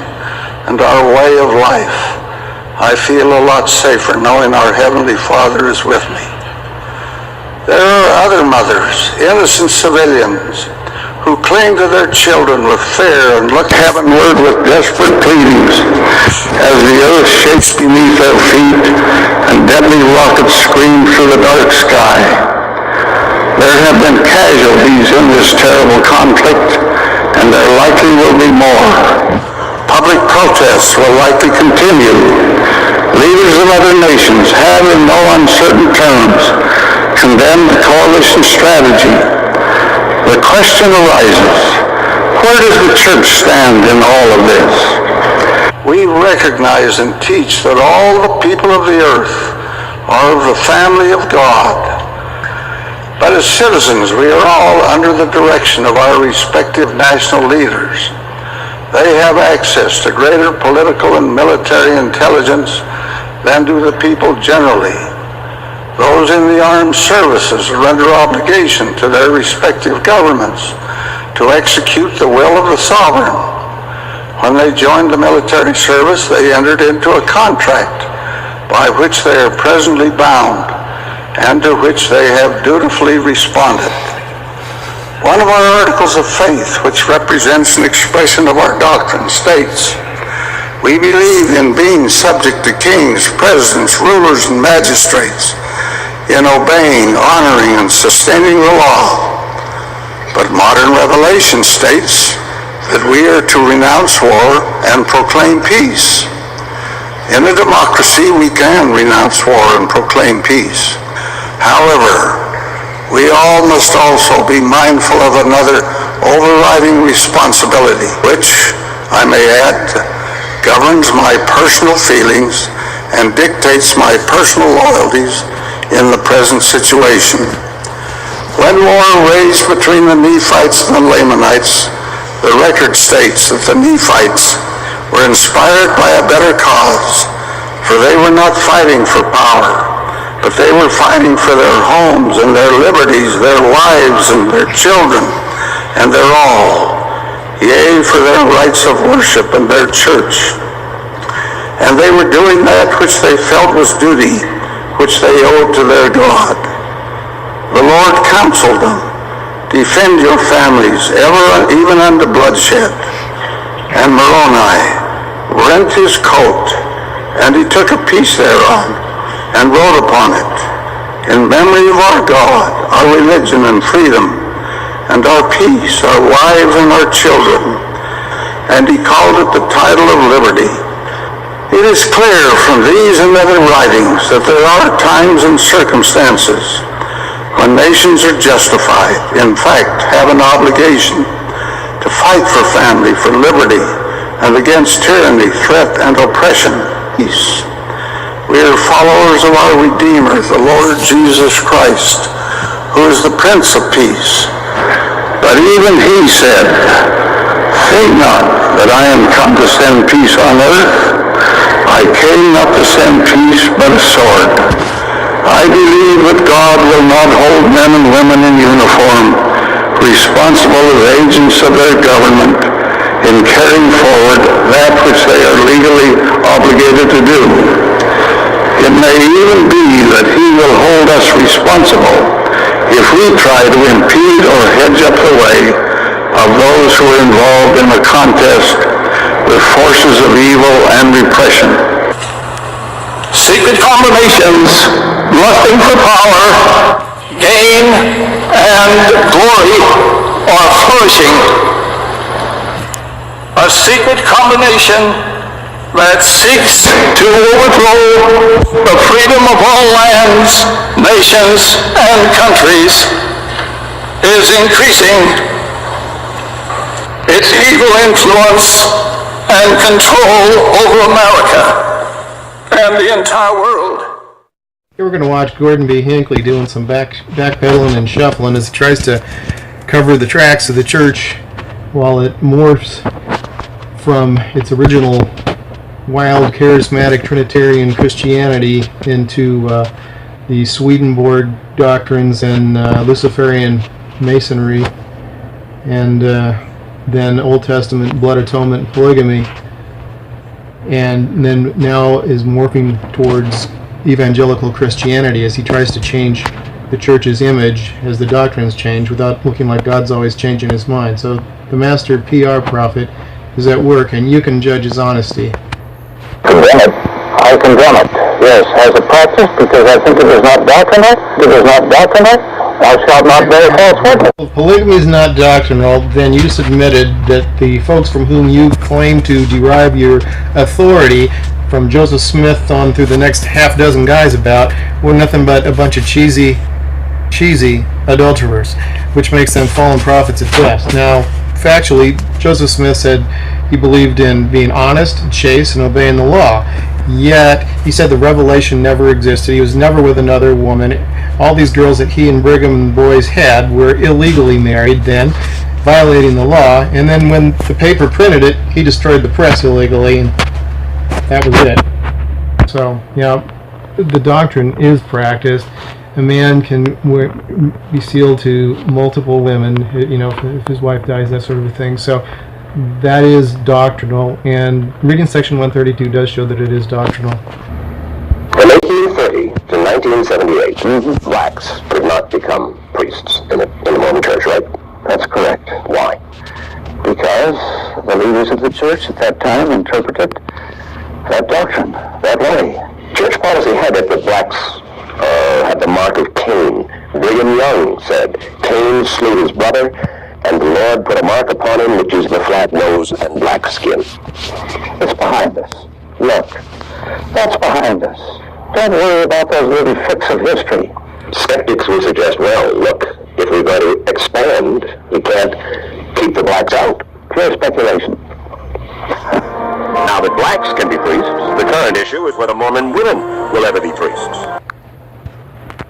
and our way of life. I feel a lot safer knowing our Heavenly Father is with me. There are other mothers, innocent civilians, who cling to their children with fear and look heavenward with desperate pleadings as the earth shakes beneath their feet and deadly rockets scream through the dark sky. There have been casualties in this terrible conflict, and there likely will be more. Public protests will likely continue. Leaders of other nations have, in no uncertain terms, condemned the coalition strategy. The question arises, where does the church stand in all of this? We recognize and teach that all the people of the earth are of the family of God. But as citizens, we are all under the direction of our respective national leaders. They have access to greater political and military intelligence than do the people generally. Those in the armed services are under obligation to their respective governments to execute the will of the sovereign. When they joined the military service, they entered into a contract by which they are presently bound and to which they have dutifully responded. One of our articles of faith, which represents an expression of our doctrine, states, "We believe in being subject to kings, presidents, rulers, and magistrates, in obeying, honoring, and sustaining the law." But modern revelation states that we are to renounce war and proclaim peace. In a democracy, we can renounce war and proclaim peace. However, we all must also be mindful of another overriding responsibility, which, I may add, governs my personal feelings and dictates my personal loyalties in the present situation. When war raged between the Nephites and the Lamanites, the record states that the Nephites were inspired by a better cause, for they were not fighting for power, but they were fighting for their homes and their liberties, their wives and their children, and their all, yea, for their rights of worship and their church. And they were doing that which they felt was duty, which they owed to their God. The Lord counseled them, "Defend your families, ever even unto bloodshed." And Moroni rent his coat, and he took a piece thereon, and wrote upon it, "In memory of our God, our religion and freedom, and our peace, our wives and our children." And he called it the title of liberty. It is clear from these and other writings that there are times and circumstances when nations are justified, in fact, have an obligation to fight for family, for liberty, and against tyranny, threat, and oppression. Peace. We are followers of our Redeemer, the Lord Jesus Christ, who is the Prince of Peace. But even he said, "Think not that I am come to send peace on earth. I came not to send peace, but a sword." I believe that God will not hold men and women in uniform responsible as agents of their government in carrying forward that which they are legally obligated to do. It may even be that he will hold us responsible if we try to impede or hedge up the way of those who are involved in a contest with forces of evil and repression. Secret combinations, lusting for power, gain, and glory are flourishing. A secret combination that seeks to overthrow the freedom of all lands, nations, and countries is increasing its evil influence and control over America and the entire world. Here we're going to watch Gordon B. Hinckley doing some backpedaling and shuffling as he tries to cover the tracks of the church while it morphs from its original wild, charismatic Trinitarian Christianity into the Swedenborg doctrines and Luciferian Masonry, and then Old Testament blood atonement and polygamy, and then now is morphing towards evangelical Christianity as he tries to change the church's image as the doctrines change without looking like God's always changing his mind. So the master PR prophet is at work, and you can judge his honesty. Condemn it. I condemn it. Yes, as a practice, because I think it is not doctrinal. It is not doctrinal. Thou shalt not bear false witness. If polygamy is not doctrinal, then you just admitted that the folks from whom you claim to derive your authority, from Joseph Smith on through the next half dozen guys about, were nothing but a bunch of cheesy adulterers, which makes them fallen prophets at best. Now, factually, Joseph Smith said he believed in being honest, chaste, and obeying the law. Yet, he said the revelation never existed. He was never with another woman. All these girls that he and Brigham and boys had were illegally married then. violating the law. And then when the paper printed it, he destroyed the press illegally, and that was it. So, yeah, the doctrine is practiced. A man can be sealed to multiple women, if his wife dies, that sort of a thing. So that is doctrinal, and reading section 132 does show that it is doctrinal. From 1830 to 1978, blacks could not become priests in the Mormon Church, right? That's correct. Why? Because the leaders of the church at that time interpreted that doctrine that way. Church policy had it that blacks had the mark of Cain. Brigham Young said, Cain slew his brother, and the Lord put a mark upon him, which is the flat nose and black skin. It's behind us. Look, that's behind us. Don't worry about those little flicks of history. Skeptics will suggest, well, look, if we're going to expand, we can't keep the blacks out. Pure speculation. Now that blacks can be priests, the current issue is whether Mormon women will ever be priests.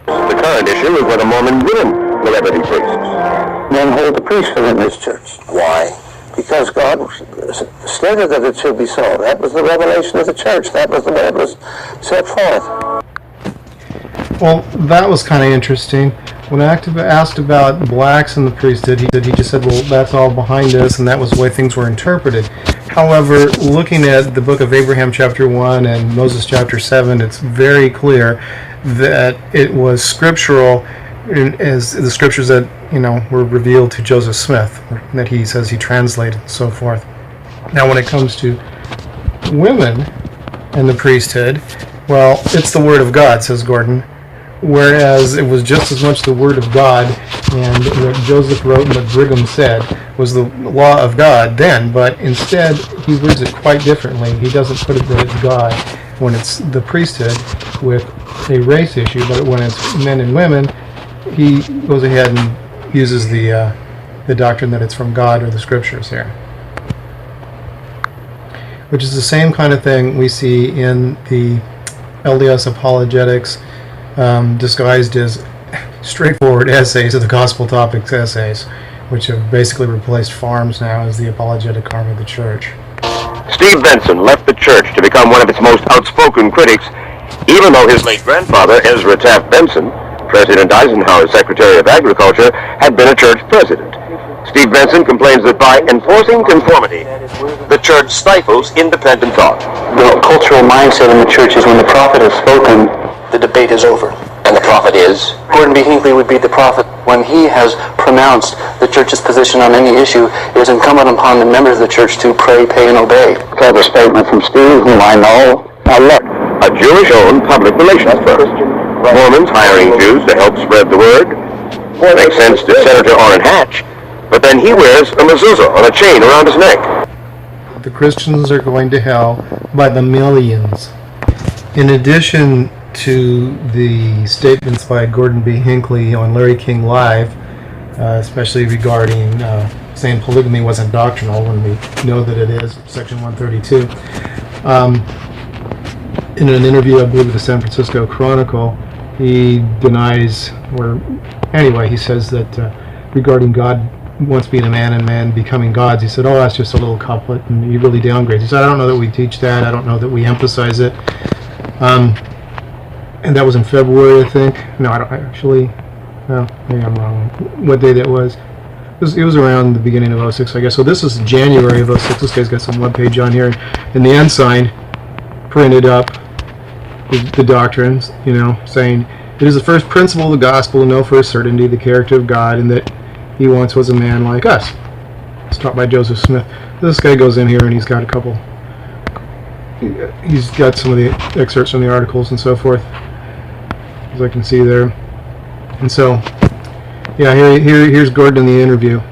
The current issue is whether Mormon women will ever be priests. Men hold the priesthood in this church. Why? Because God stated that it should be so. That was the revelation of the church. That was the way it was set forth. Well, that was kind of interesting. When asked about blacks in the priesthood, he just said, well, that's all behind us, and that was the way things were interpreted. However, looking at the book of Abraham chapter 1 and Moses chapter 7, it's very clear that it was scriptural, as the scriptures that were revealed to Joseph Smith, that he says he translated and so forth. Now, when it comes to women and the priesthood, well, it's the Word of God, says Gordon. Whereas it was just as much the Word of God, and what Joseph wrote and what Brigham said was the law of God then, but instead he words it quite differently. He doesn't put it that it's God when it's the priesthood with a race issue, but when it's men and women, he goes ahead and uses the doctrine that it's from God or the scriptures here. Which is the same kind of thing we see in the LDS apologetics, disguised as straightforward essays of the gospel topics essays, which have basically replaced farms now as the apologetic arm of the church. Steve Benson left the church to become one of its most outspoken critics, even though his late grandfather, Ezra Taft Benson, President Eisenhower's Secretary of Agriculture, had been a church president. Steve Benson complains that by enforcing conformity, the church stifles independent thought. The cultural mindset in the church is when the prophet has spoken, the debate is over. And the prophet is? Gordon B. Hinckley would be the prophet. When he has pronounced the church's position on any issue, it is incumbent upon the members of the church to pray, pay, and obey. Clever statement from Steve, whom I know. Now look, a Jewish-owned public relations firm. Mormons hiring Jews to help spread the word. Makes sense to Senator Orrin Hatch, but then he wears a mezuzah on a chain around his neck. The Christians are going to hell by the millions. In addition to the statements by Gordon B. Hinckley on Larry King Live, especially regarding saying polygamy wasn't doctrinal when we know that it is, section 132. In an interview, I believe, with the San Francisco Chronicle, he denies, or anyway, he says that regarding God once being a man and man becoming gods, he said, oh, that's just a little couplet, and he really downgrades. He said, I don't know that we teach that, I don't know that we emphasize it. And that was in February, I think. No, I don't actually. No, maybe I'm wrong. What day that was? It was around the beginning of 06, I guess. So this is January of 06. This guy's got some webpage on here. And the ensign printed up the doctrines, saying, it is the first principle of the gospel to know for a certainty the character of God and that he once was a man like us. It's taught by Joseph Smith. This guy goes in here and he's got a couple. He's got some of the excerpts from the articles and so forth, as I can see there. And so, yeah, here's Gordon in the interview.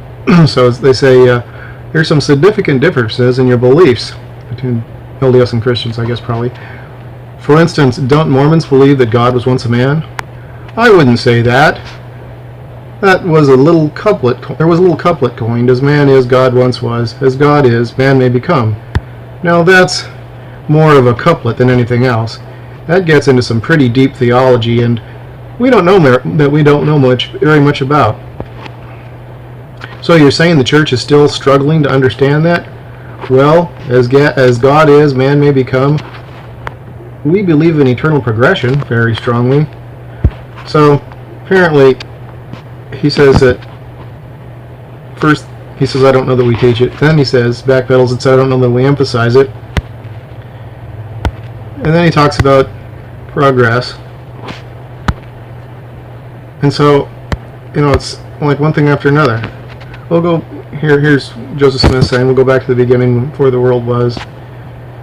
So they say, there's some significant differences in your beliefs between LDS and Christians, I guess, probably. For instance, don't Mormons believe that God was once a man? I wouldn't say that. That was a little couplet. There was a little couplet coined, as man is, God once was. As God is, man may become. Now that's more of a couplet than anything else. That gets into some pretty deep theology, and we don't know very much about. So you're saying the church is still struggling to understand that? Well, as God is, man may become. We believe in eternal progression very strongly. So, apparently, he says that first, he says, I don't know that we teach it. Then he says, backpedals and says, I don't know that we emphasize it. And then he talks about progress. And so, it's like one thing after another. We'll go, here's Joseph Smith saying, we'll go back to the beginning before the world was,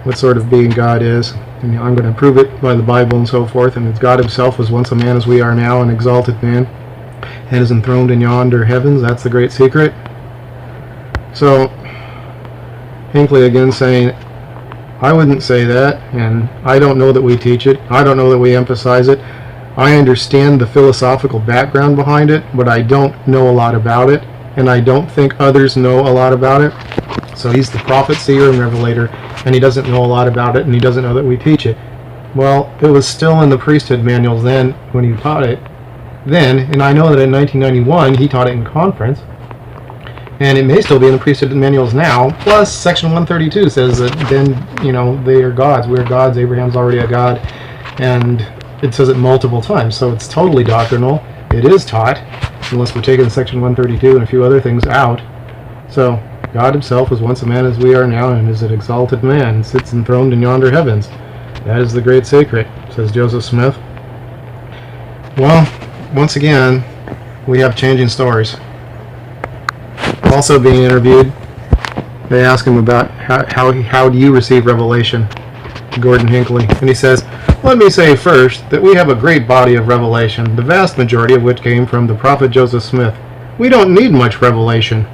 what sort of being God is. And I'm going to prove it by the Bible and so forth. And God himself was once a man as we are now, an exalted man, and is enthroned in yonder heavens. That's the great secret. So, Hinckley again saying, I wouldn't say that, and I don't know that we teach it. I don't know that we emphasize it. I understand the philosophical background behind it, but I don't know a lot about it, and I don't think others know a lot about it. So he's the prophet, seer, and revelator, and he doesn't know a lot about it, and he doesn't know that we teach it. Well, it was still in the priesthood manuals then when he taught it. Then, and I know that in 1991 he taught it in conference, and it may still be in the priesthood manuals now. Plus, section 132 says that then, they are gods. We're gods. Abraham's already a god, and it says it multiple times. So it's totally doctrinal. It is taught, unless we're taking section 132 and a few other things out. So God himself was once a man as we are now, and is an exalted man, and sits enthroned in yonder heavens. That is the great secret, says Joseph Smith. Well, once again, we have changing stories. Also being interviewed, they ask him about how do you receive revelation, Gordon Hinckley, and he says, let me say first that we have a great body of revelation, the vast majority of which came from the prophet Joseph Smith. We don't need much revelation.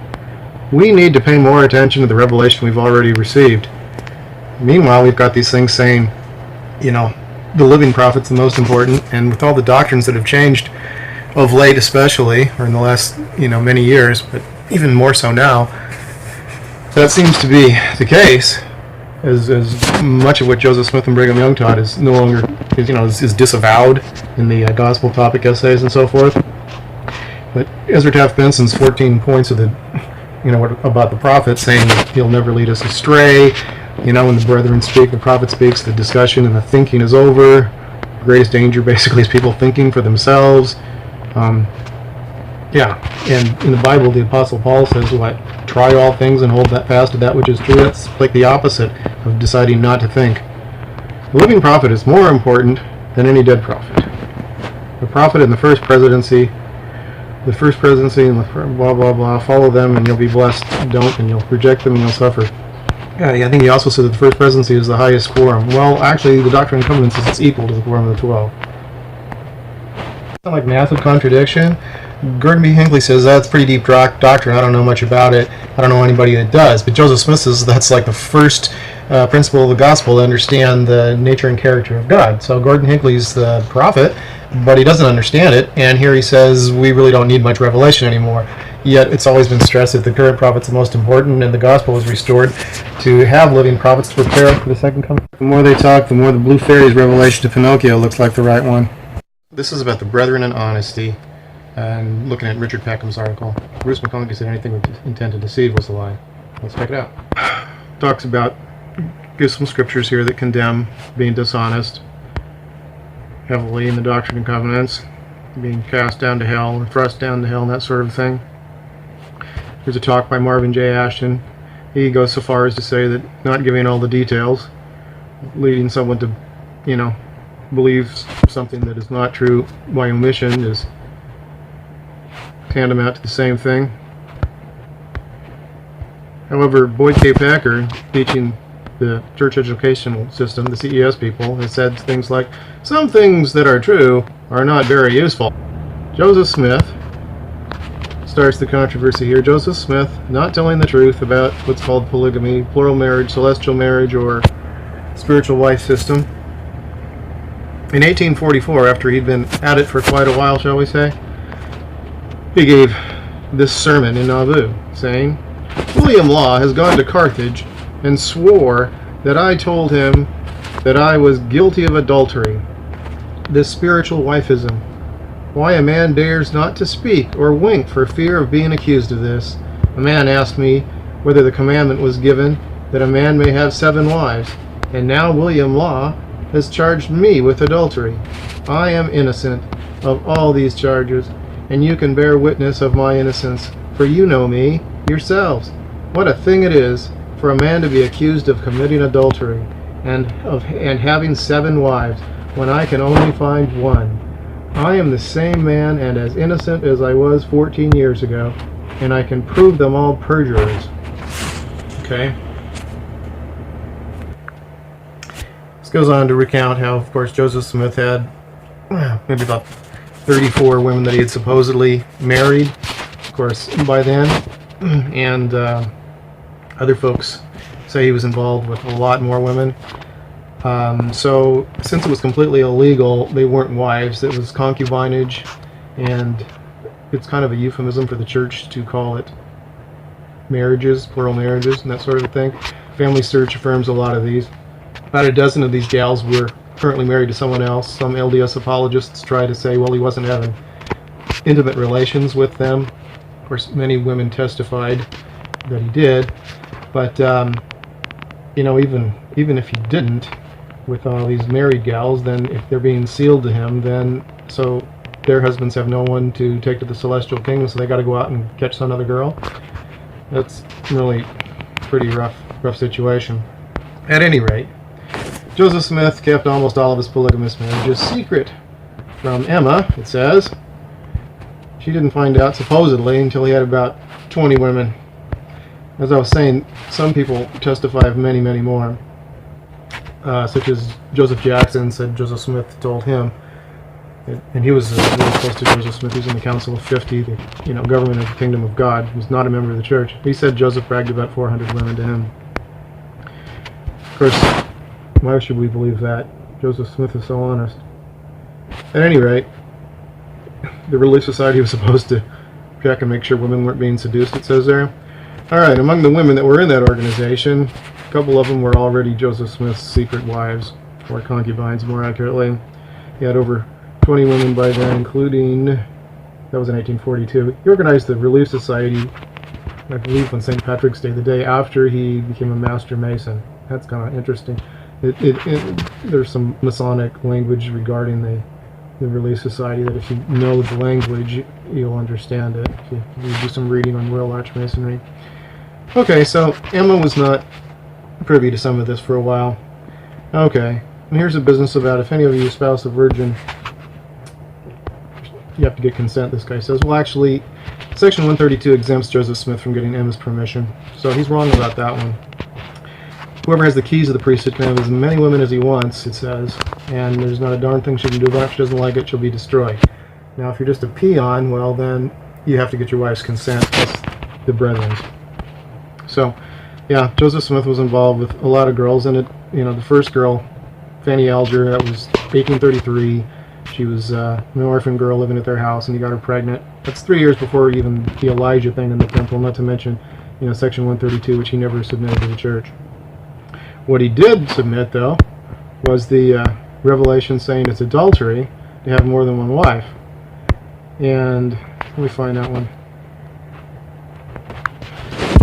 We need to pay more attention to the revelation we've already received. Meanwhile, we've got these things saying, the living prophet's the most important, and with all the doctrines that have changed of late especially, or in the last, many years, but even more so now, that seems to be the case, as much of what Joseph Smith and Brigham Young taught is no longer, is disavowed in the gospel topic essays and so forth. But Ezra Taft Benson's 14 points of the, about the prophet, saying that he'll never lead us astray, when the brethren speak, the prophet speaks, the discussion and the thinking is over. The greatest danger basically is people thinking for themselves. And in the Bible, the Apostle Paul says, try all things and hold that fast to that which is true. That's like the opposite of deciding not to think. The living prophet is more important than any dead prophet. The prophet in the first presidency, and the blah, blah, blah, follow them and you'll be blessed. Don't, and you'll reject them and you'll suffer. Yeah, I think he also said that the first presidency is the highest quorum. Well, actually, the Doctrine and Covenants says it's equal to the quorum of the 12. It's not like massive contradiction. Gordon B. Hinckley says that's pretty deep doctrine. I don't know much about it. I don't know anybody that does. But Joseph Smith says that's like the first principle of the gospel to understand the nature and character of God. So Gordon Hinckley's the prophet, but he doesn't understand it. And here he says we really don't need much revelation anymore. Yet it's always been stressed that the current prophet's the most important, and the gospel was restored to have living prophets to prepare for the second coming. The more they talk, the more the Blue Fairy's revelation to Pinocchio looks like the right one. This is about the brethren and honesty. And looking at Richard Peckham's article, Bruce McConaughey said anything with intent to deceive was a lie. Let's check it out. Talks about, gives some scriptures here that condemn being dishonest, heavily in the Doctrine and Covenants, being cast down to hell, or thrust down to hell, and that sort of thing. There's a talk by Marvin J. Ashton. He goes so far as to say that not giving all the details, leading someone to, believe something that is not true by omission is tantamount to the same thing. However, Boyd K. Packer, teaching the church educational system, the CES people, has said things like, some things that are true are not very useful. Joseph Smith starts the controversy here. Joseph Smith not telling the truth about what's called polygamy, plural marriage, celestial marriage, or spiritual wife system. In 1844, after he'd been at it for quite a while, shall we say, he gave this sermon in Nauvoo, saying, William Law has gone to Carthage and swore that I told him that I was guilty of adultery, this spiritual wifism. Why a man dares not to speak or wink for fear of being accused of this. A man asked me whether the commandment was given that a man may have 7 wives, and now William Law has charged me with adultery. I am innocent of all these charges, and you can bear witness of my innocence, for you know me yourselves. What a thing it is for a man to be accused of committing adultery and having 7 wives, when I can only find 1. I am the same man and as innocent as I was 14 years ago, and I can prove them all perjurers. Okay. This goes on to recount how, of course, Joseph Smith had maybe about 34 women that he had supposedly married, of course, by then, and other folks say he was involved with a lot more women. So since it was completely illegal, they weren't wives, it was concubinage, and it's kind of a euphemism for the church to call it marriages, plural marriages, and that sort of a thing. Family Search affirms a lot of these. About a dozen of these gals were currently married to someone else. Some LDS apologists try to say, well, he wasn't having intimate relations with them. Of course, many women testified that he did, but you know, even if he didn't, with all these married gals, then if they're being sealed to him, then so their husbands have no one to take to the celestial kingdom, so they got to go out and catch some other girl. That's really pretty rough situation. At any rate, Joseph Smith kept almost all of his polygamous marriages secret from Emma, it says. She didn't find out, supposedly, until he had about 20 women. As I was saying, some people testify of many, many more. Such as Joseph Jackson said Joseph Smith told him, and he was really close to Joseph Smith. He was in the Council of 50, the government of the Kingdom of God. He was not a member of the church. He said Joseph bragged about 400 women to him. Of course, why should we believe that? Joseph Smith is so honest. At any rate, the Relief Society was supposed to check and make sure women weren't being seduced, it says there. Alright, among the women that were in that organization, a couple of them were already Joseph Smith's secret wives, or concubines more accurately. He had over 20 women by then, including, that was in 1842. He organized the Relief Society, I believe on St. Patrick's Day, the day after he became a Master Mason. That's kind of interesting. There's some Masonic language regarding the Relief Society that if you know the language, you'll understand it. If you do some reading on Royal Archmasonry. Okay, so Emma was not privy to some of this for a while. Okay, and here's a business about if any of you espouse a virgin, you have to get consent, this guy says. Well, actually, Section 132 exempts Joseph Smith from getting Emma's permission, so he's wrong about that one. Whoever has the keys of the priesthood can have as many women as he wants, it says, and there's not a darn thing she can do about it. If she doesn't like it, she'll be destroyed. Now, if you're just a peon, well, then you have to get your wife's consent, plus the brethren's. So, yeah, Joseph Smith was involved with a lot of girls, and the first girl, Fanny Alger, that was 1833. She was an orphan girl living at their house, and he got her pregnant. That's 3 years before even the Elijah thing in the temple, not to mention, Section 132, which he never submitted to the church. What he did submit, though, was the revelation saying it's adultery to have more than one wife. And let me find that one.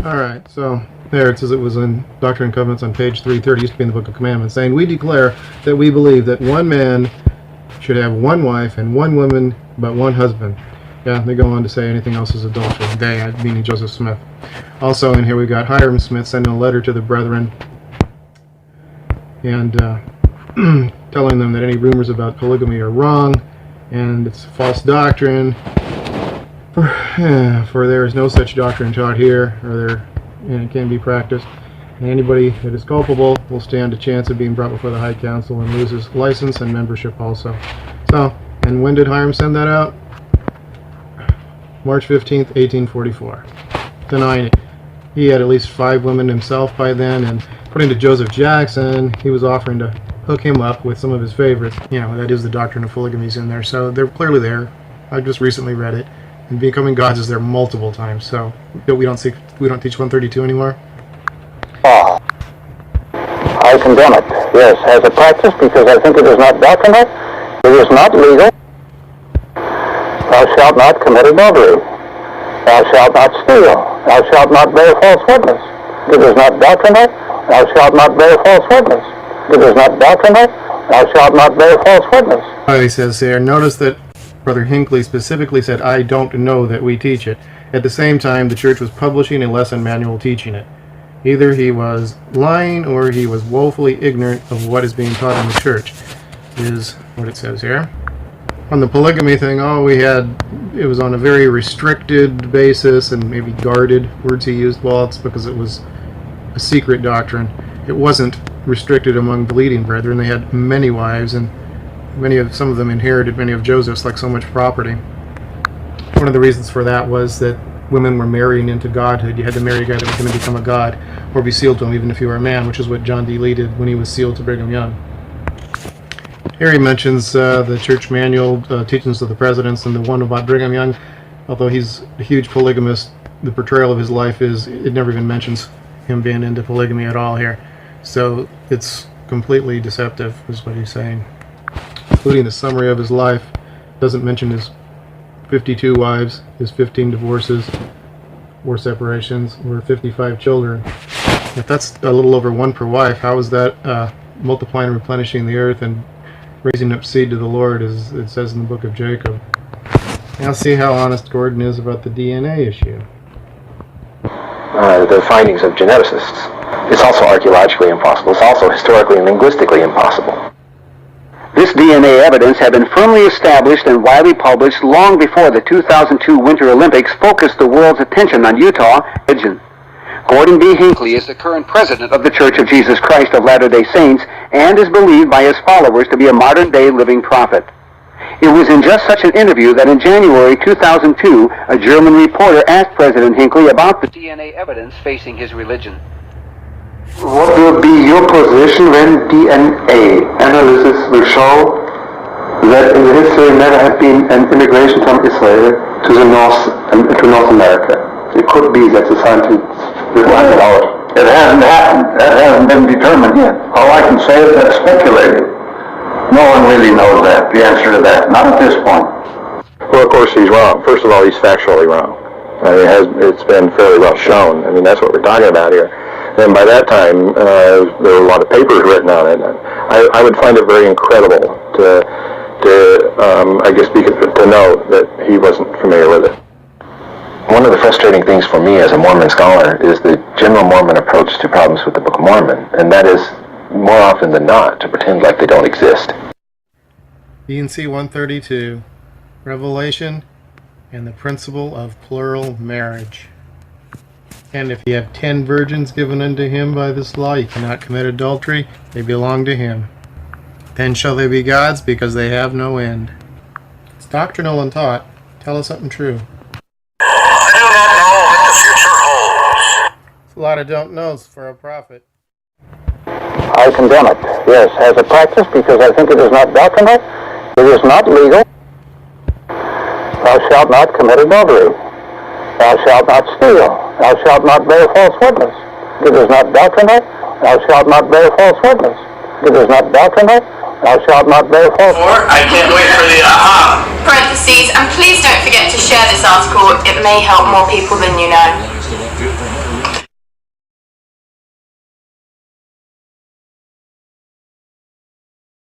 Alright, so there it says it was in Doctrine and Covenants on page 330, used to be in the Book of Commandments, saying, we declare that we believe that one man should have one wife and one woman but one husband. Yeah, they go on to say anything else is adultery. They, meaning Joseph Smith. Also in here we got Hyrum Smith sending a letter to the brethren and telling them that any rumors about polygamy are wrong and it's false doctrine. For there is no such doctrine taught here, and it can be practiced. And anybody that is culpable will stand a chance of being brought before the High Council and lose his license and membership also. So, and when did Hyrum send that out? March 15th, 1844. Denying it. He had at least 5 women himself by then, and according to Joseph Jackson, he was offering to hook him up with some of his favorites. That is the doctrine of polygamy's in there, so they're clearly there. I just recently read it. And Becoming Gods is there multiple times, so we don't teach 132 anymore. I condemn it, yes, as a practice, because I think it is not doctrinal, it is not legal. Thou shalt not commit adultery. Thou shalt not steal. Thou shalt not bear false witness. It is not doctrinal. Thou shalt not bear false witness. It is not doctrinal. Thou shalt not bear false witness. He says there, notice that Brother Hinckley specifically said, I don't know that we teach it. At the same time, the church was publishing a lesson manual teaching it. Either he was lying or he was woefully ignorant of what is being taught in the church, is what it says here. On the polygamy thing, it was on a very restricted basis and maybe guarded, words he used, it's because it was a secret doctrine. It wasn't restricted among the leading brethren. They had many wives, and some of them inherited many of Joseph's, like so much property. One of the reasons for that was that women were marrying into godhood. You had to marry a guy that was going to become a god, or be sealed to him even if you were a man, which is what John D. Lee did when he was sealed to Brigham Young. Here he mentions the church manual, Teachings of the Presidents, and the one about Brigham Young. Although he's a huge polygamist, the portrayal of his life it never even mentions him being into polygamy at all here. So it's completely deceptive, is what he's saying. Including the summary of his life. Doesn't mention his 52 wives, his 15 divorces, 4 separations, or 55 children. If that's a little over 1 per wife, how is that multiplying and replenishing the earth and raising up seed to the Lord, as it says in the book of Jacob? Now see how honest Gordon is about the DNA issue. The findings of geneticists. It's also archaeologically impossible. It's also historically and linguistically impossible. This DNA evidence had been firmly established and widely published long before the 2002 Winter Olympics focused the world's attention on Utah. Gordon B. Hinckley is the current president of the Church of Jesus Christ of Latter-day Saints and is believed by his followers to be a modern-day living prophet. It was in just such an interview that in January 2002, a German reporter asked President Hinckley about the DNA evidence facing his religion. What will be your position when DNA analysis will show that in the history never had been an immigration from Israel to the North and to North America? It could be that the scientists will find it out. It hasn't happened. That hasn't been determined yet. All I can say is that's speculative. No one really knows that, the answer to that, not at this point. Well, of course he's wrong. First of all, he's factually wrong. It's been fairly well shown. That's what we're talking about here. And by that time, there were a lot of papers written on it. I would find it very incredible to know that he wasn't familiar with it. One of the frustrating things for me as a Mormon scholar is the general Mormon approach to problems with the Book of Mormon, and that is, more often than not, to pretend like they don't exist. E&C 132, Revelation and the Principle of Plural Marriage. And if you have 10 virgins given unto him by this law, you cannot commit adultery, they belong to him. Then shall they be gods, because they have no end. It's doctrinal and taught. Tell us something true. I do not know what the future holds. It's a lot of don't knows for a prophet. I condemn it, yes, as a practice, because I think it is not doctrinal, it is not legal. Thou shalt not commit adultery. Thou shalt not steal. Thou shalt not bear false witness. It is not doctrinal. Thou shalt not bear false witness. It is not doctrinal. Thou shalt not bear false witness. I can't wait for the aha. Parentheses, and please don't forget to share this article. It may help more people than you know.